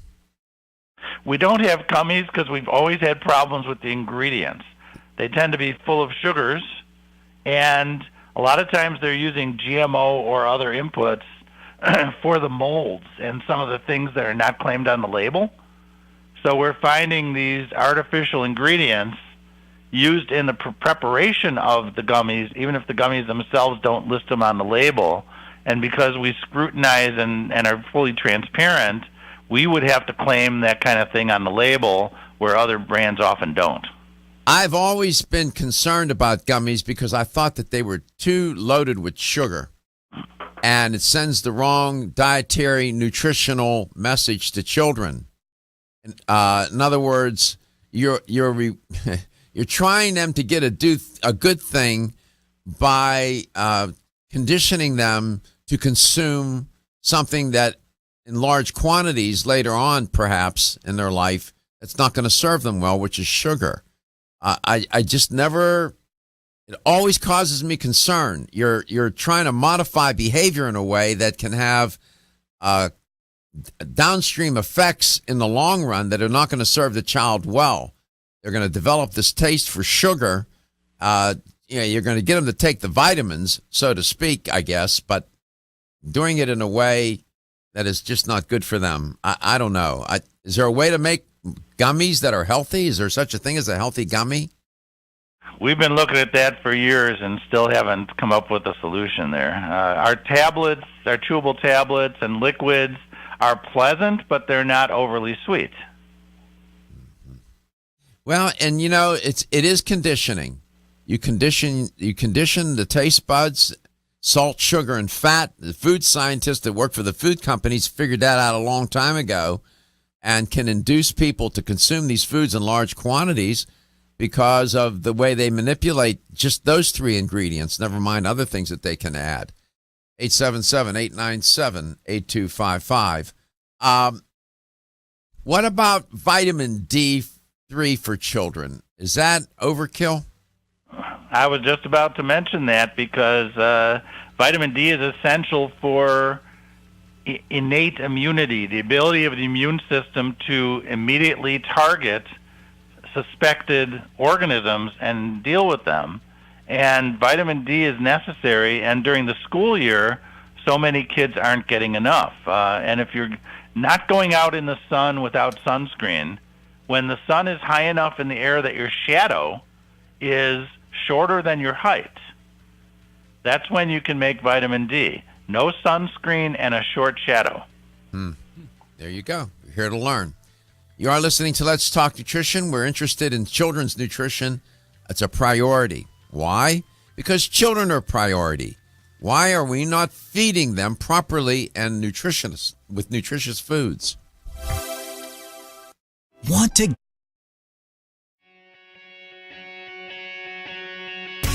We don't have gummies because we've always had problems with the ingredients. They tend to be full of sugars, and a lot of times they're using GMO or other inputs for the molds and some of the things that are not claimed on the label. So we're finding these artificial ingredients used in the preparation of the gummies, even if the gummies themselves don't list them on the label, And because we scrutinize and are fully transparent, we would have to claim that kind of thing on the label where other brands often don't. I've always been concerned about gummies because I thought that they were too loaded with sugar, and it sends the wrong dietary nutritional message to children. In other words, you're trying them to get a good thing by conditioning them to consume something that in large quantities later on, perhaps in their life, it's not going to serve them well, which is sugar. I just never. It always causes me concern. You're trying to modify behavior in a way that can have downstream effects in the long run that are not going to serve the child well. They're going to develop this taste for sugar. You're going to get them to take the vitamins, so to speak, I guess, but doing it in a way that is just not good for them. I don't know. Is there a way to make gummies that are healthy? Is there such a thing as a healthy gummy? We've been looking at that for years and still haven't come up with a solution there. Our tablets, our chewable tablets and liquids are pleasant, but they're not overly sweet. Well, and it is conditioning. You condition the taste buds, salt, sugar, and fat. The food scientists that work for the food companies figured that out a long time ago, and can induce people to consume these foods in large quantities because of the way they manipulate just those three ingredients, never mind other things that they can add. 877-897-8255. What about vitamin D3 for children? Is that overkill? I was just about to mention that because vitamin D is essential for innate immunity, the ability of the immune system to immediately target suspected organisms and deal with them. And vitamin D is necessary, and during the school year, so many kids aren't getting enough. And if you're not going out in the sun without sunscreen, when the sun is high enough in the air that your shadow is shorter than your height, that's when you can make vitamin D. No sunscreen and a short shadow. There you go. You're here to learn. You are listening to Let's Talk Nutrition. We're interested in children's nutrition. It's a priority. Why? Because children are a priority. Why are we not feeding them properly and with nutritious foods?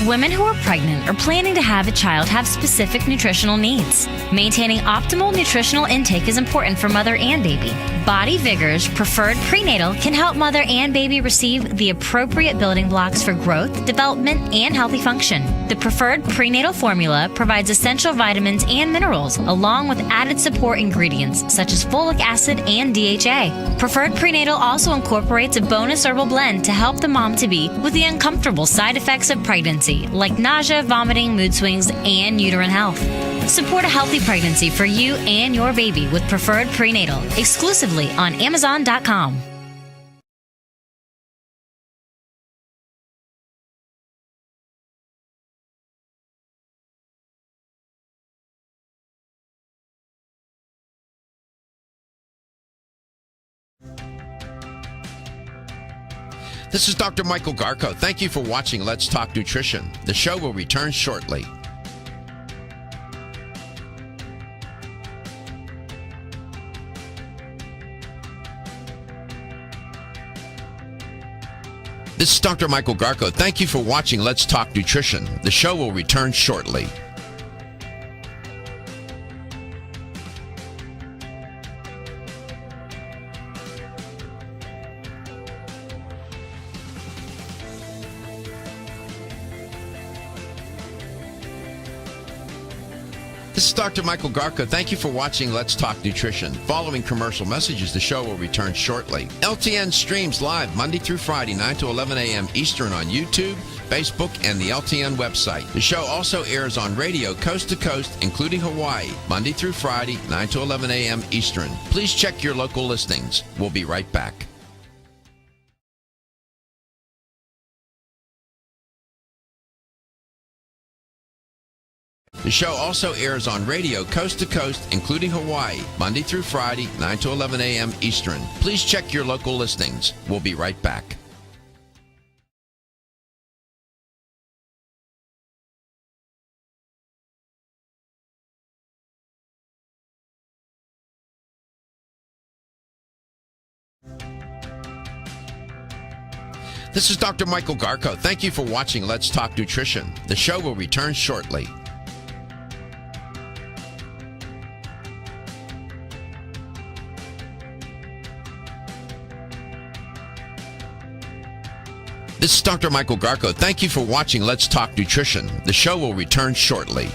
Women who are pregnant or planning to have a child have specific nutritional needs. Maintaining optimal nutritional intake is important for mother and baby. Body Vigor's Preferred Prenatal can help mother and baby receive the appropriate building blocks for growth, development, and healthy function. The Preferred Prenatal formula provides essential vitamins and minerals, along with added support ingredients such as folic acid and DHA. Preferred Prenatal also incorporates a bonus herbal blend to help the mom-to-be with the uncomfortable side effects of pregnancy, like nausea, vomiting, mood swings, and uterine health. Support a healthy pregnancy for you and your baby with Preferred Prenatal, exclusively on Amazon.com. This is Dr. Michael Garko. Thank you for watching Let's Talk Nutrition. The show will return shortly. This is Dr. Michael Garko. Thank you for watching Let's Talk Nutrition. The show will return shortly. This is Dr. Michael Garko. Thank you for watching Let's Talk Nutrition. Following commercial messages, the show will return shortly. LTN streams live Monday through Friday, 9 to 11 a.m. Eastern on YouTube, Facebook, and the LTN website. The show also airs on radio coast to coast, including Hawaii, Monday through Friday, 9 to 11 a.m. Eastern. Please check your local listings. We'll be right back. The show also airs on radio coast to coast, including Hawaii, Monday through Friday, 9 to 11 a.m. Eastern. Please check your local listings. We'll be right back. This is Dr. Michael Garko. Thank you for watching Let's Talk Nutrition. The show will return shortly. This is Dr. Michael Garko. Thank you for watching Let's Talk Nutrition. The show will return shortly.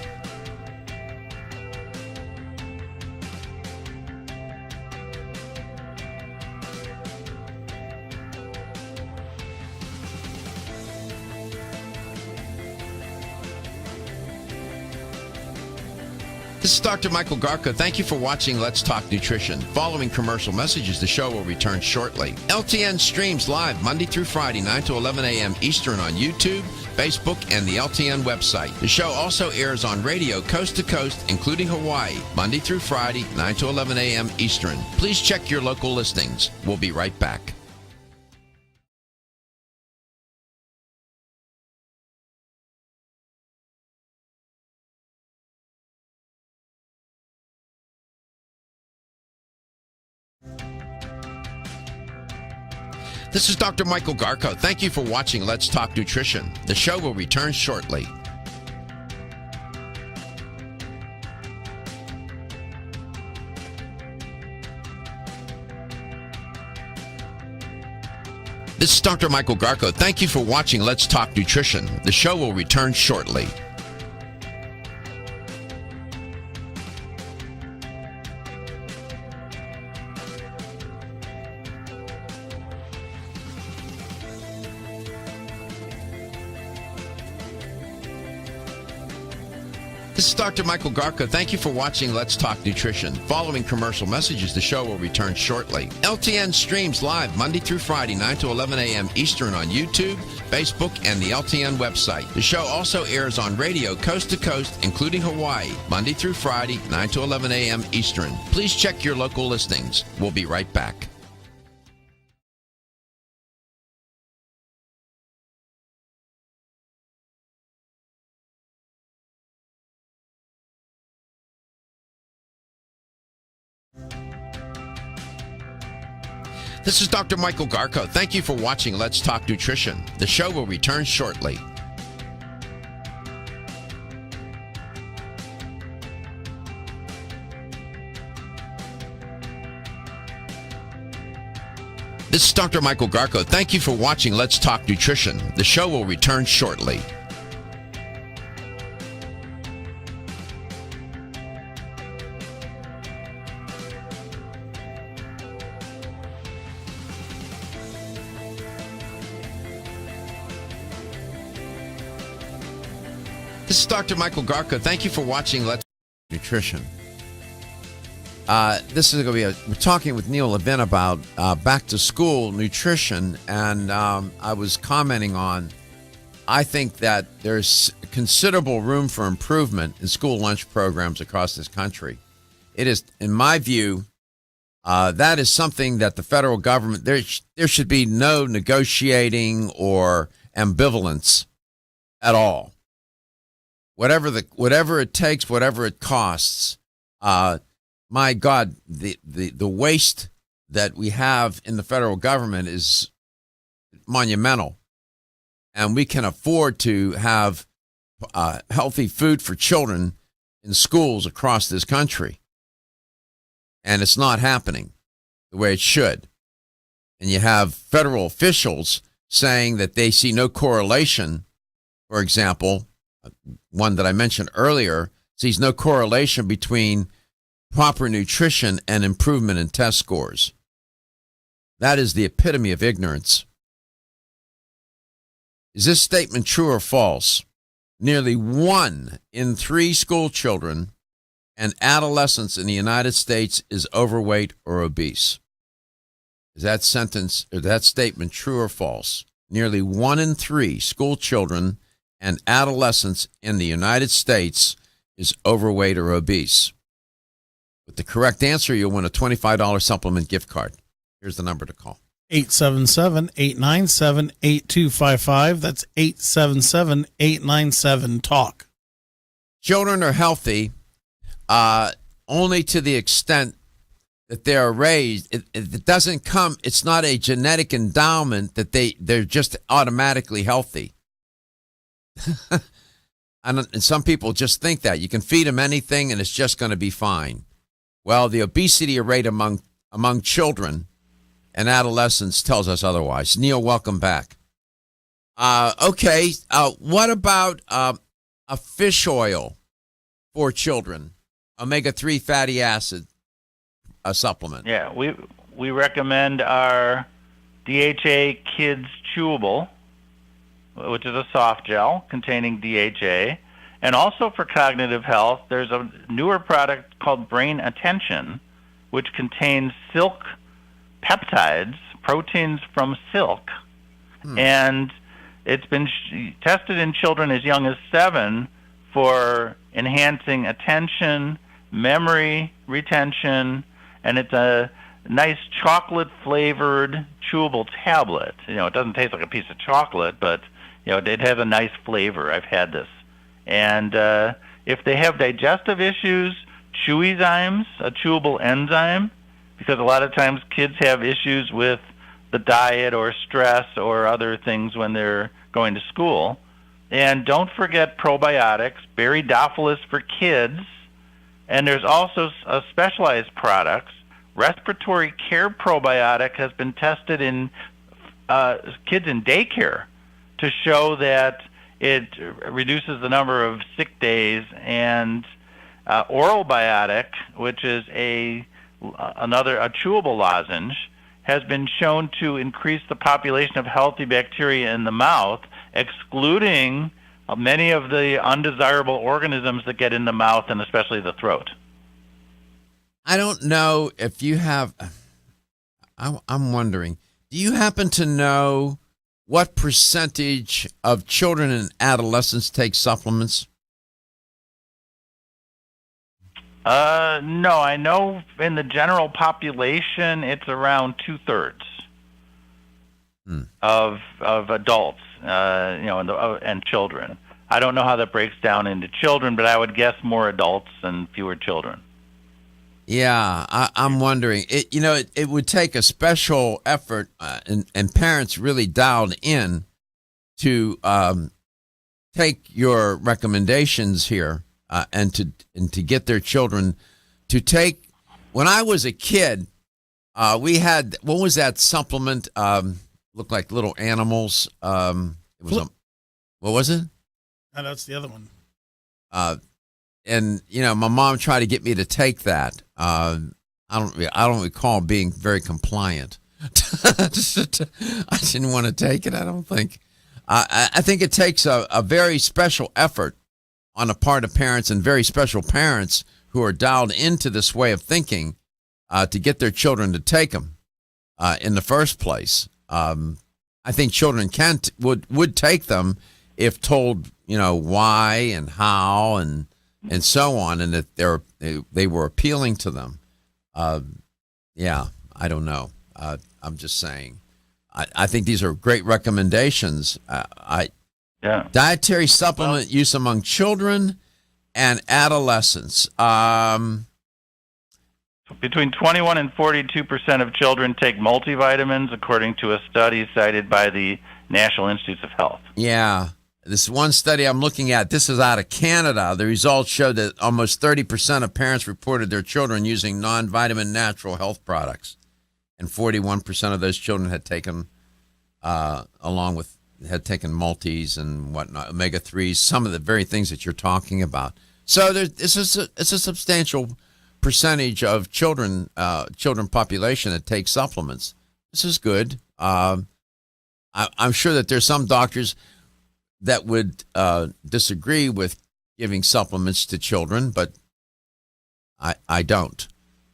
This is Dr. Michael Garko. Thank you for watching Let's Talk Nutrition. Following commercial messages, the show will return shortly. LTN streams live Monday through Friday, 9 to 11 a.m. Eastern on YouTube, Facebook, and the LTN website. The show also airs on radio coast to coast, including Hawaii, Monday through Friday, 9 to 11 a.m. Eastern. Please check your local listings. We'll be right back. This is Dr. Michael Garko. Thank you for watching Let's Talk Nutrition. The show will return shortly. This is Dr. Michael Garko. Thank you for watching Let's Talk Nutrition. The show will return shortly. This is Dr. Michael Garko. Thank you for watching Let's Talk Nutrition. Following commercial messages, the show will return shortly. LTN streams live Monday through Friday, 9 to 11 a.m. Eastern on YouTube, Facebook, and the LTN website. The show also airs on radio coast to coast, including Hawaii, Monday through Friday, 9 to 11 a.m. Eastern. Please check your local listings. We'll be right back. This is Dr. Michael Garko. Thank you for watching Let's Talk Nutrition. The show will return shortly. This is Dr. Michael Garko. Thank you for watching Let's Talk Nutrition. The show will return shortly. This is Dr. Michael Garko. Thank you for watching Let's Talk Nutrition. This is going to be we're talking with Neil Levin about back to school nutrition, and I was commenting on, I think that there's considerable room for improvement in school lunch programs across this country. It is, in my view, that is something that the federal government, there should be no negotiating or ambivalence at all. Whatever it takes, whatever it costs. My God, the waste that we have in the federal government is monumental, and we can afford to have healthy food for children in schools across this country, and it's not happening the way it should. And you have federal officials saying that they see no correlation. For example, one that I mentioned earlier sees no correlation between proper nutrition and improvement in test scores. That is the epitome of ignorance. Is this statement true or false? Nearly 1 in 3 school children and adolescents in the United States is overweight or obese. Is that sentence or that statement true or false? Nearly 1 in 3 school children and adolescents in the United States is overweight or obese. With the correct answer, you'll win a $25 supplement gift card. Here's the number to call. 877-897-8255. That's 877-897-TALK. Children are healthy only to the extent that they are raised. It doesn't come, it's not a genetic endowment that they're just automatically healthy. And some people just think that. You can feed them anything and it's just going to be fine. Well, the obesity rate among children and adolescents tells us otherwise. Neil, welcome back. Okay, what about a fish oil for children? Omega-3 fatty acid, a supplement. Yeah, we recommend our DHA Kids Chewable, which is a soft gel containing DHA. And also for cognitive health, there's a newer product called Brain Attention, which contains silk peptides, proteins from silk. And it's been tested in children as young as 7 for enhancing attention, memory retention, and it's a nice chocolate-flavored chewable tablet. You know, it doesn't taste like a piece of chocolate, but you know, it has a nice flavor. I've had this. And if they have digestive issues, Chewyzymes, a chewable enzyme, because a lot of times kids have issues with the diet or stress or other things when they're going to school. And don't forget probiotics, Baridophilus for kids. And there's also a specialized products. Respiratory Care Probiotic has been tested in kids in daycare to show that it reduces the number of sick days. And Oral Biotic, which is a chewable lozenge, has been shown to increase the population of healthy bacteria in the mouth, excluding many of the undesirable organisms that get in the mouth and especially the throat. I don't know if you have, I'm wondering, do you happen to know what percentage of children and adolescents take supplements? No, I know in the general population it's around 2/3 of adults, and children. I don't know how that breaks down into children, but I would guess more adults and fewer children. Yeah, I'm wondering. It would take a special effort, and parents really dialed in to take your recommendations here, and to get their children to take. When I was a kid, we had, what was that supplement? Looked like little animals. It was what was it? Oh, that's the other one. And my mom tried to get me to take that. I don't recall being very compliant. I didn't want to take it. I don't think. I think it takes a very special effort on the part of parents, and very special parents who are dialed into this way of thinking, to get their children to take them in the first place. I think children would take them if told, why and how and so on, and that they were appealing to them. Yeah, I don't know. I'm just saying. I think these are great recommendations. Dietary supplement use among children and adolescents. Between 21 and 42% of children take multivitamins, according to a study cited by the National Institutes of Health. Yeah. This one study I'm looking at, this is out of Canada. The results showed that almost 30% of parents reported their children using non-vitamin natural health products. And 41% of those children had taken, had taken multis and whatnot, omega-3s, some of the very things that you're talking about. So it's a substantial percentage of children population that take supplements. This is good. I'm sure that there's some doctors that would disagree with giving supplements to children, but I don't.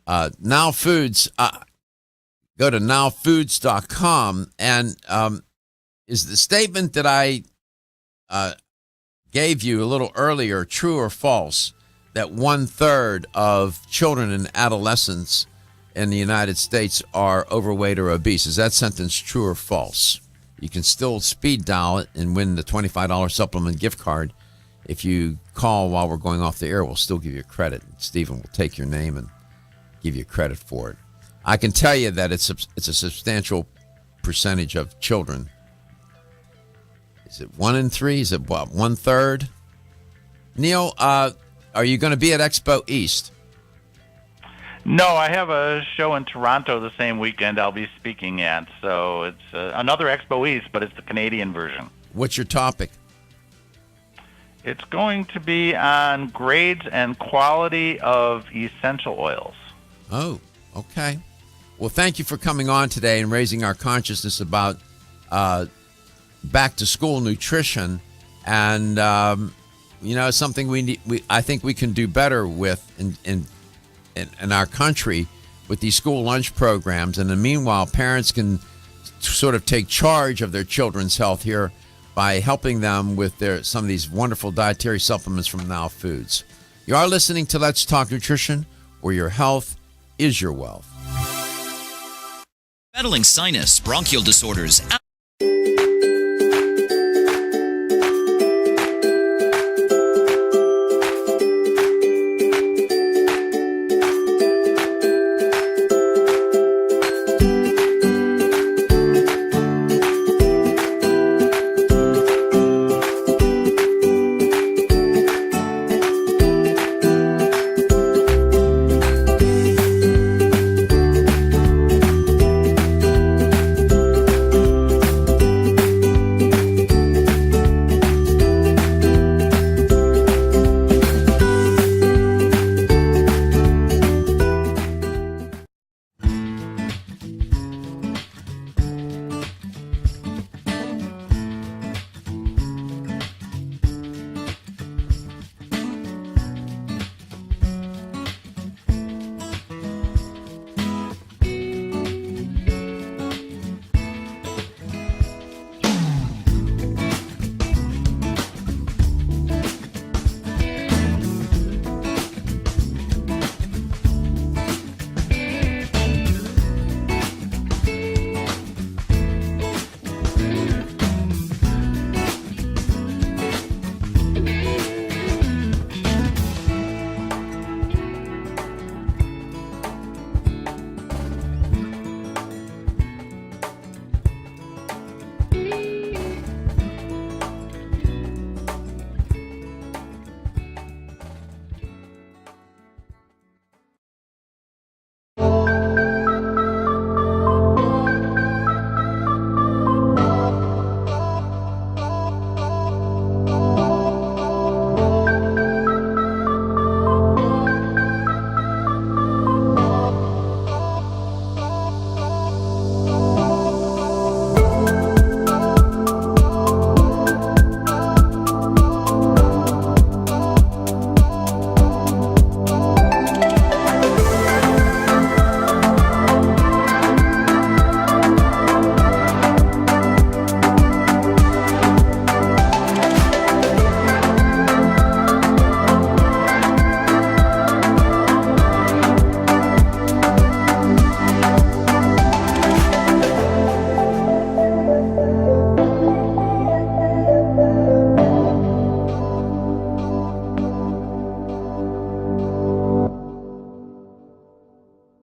Now Foods, go to nowfoods.com, and is the statement that I gave you a little earlier true or false? that 1/3 of children and adolescents in the United States are overweight or obese. Is that sentence true or false? You can still speed dial it and win the $25 supplement gift card. If you call while we're going off the air, we'll still give you credit. Stephen will take your name and give you credit for it. I can tell you that it's a substantial percentage of children. Is it 1 in 3? Is it what, 1/3? Neil, are you going to be at Expo East? No, I have a show in Toronto the same weekend I'll be speaking at. So it's another Expo East, but it's the Canadian version. What's your topic? It's going to be on grades and quality of essential oils. Oh, okay. Well, thank you for coming on today and raising our consciousness about back-to-school nutrition. And, something I think we can do better with in our country with these school lunch programs. And then meanwhile, parents can sort of take charge of their children's health here by helping them with some of these wonderful dietary supplements from Now Foods. You are listening to Let's Talk Nutrition, where your health is your wealth. Battling sinus, bronchial disorders,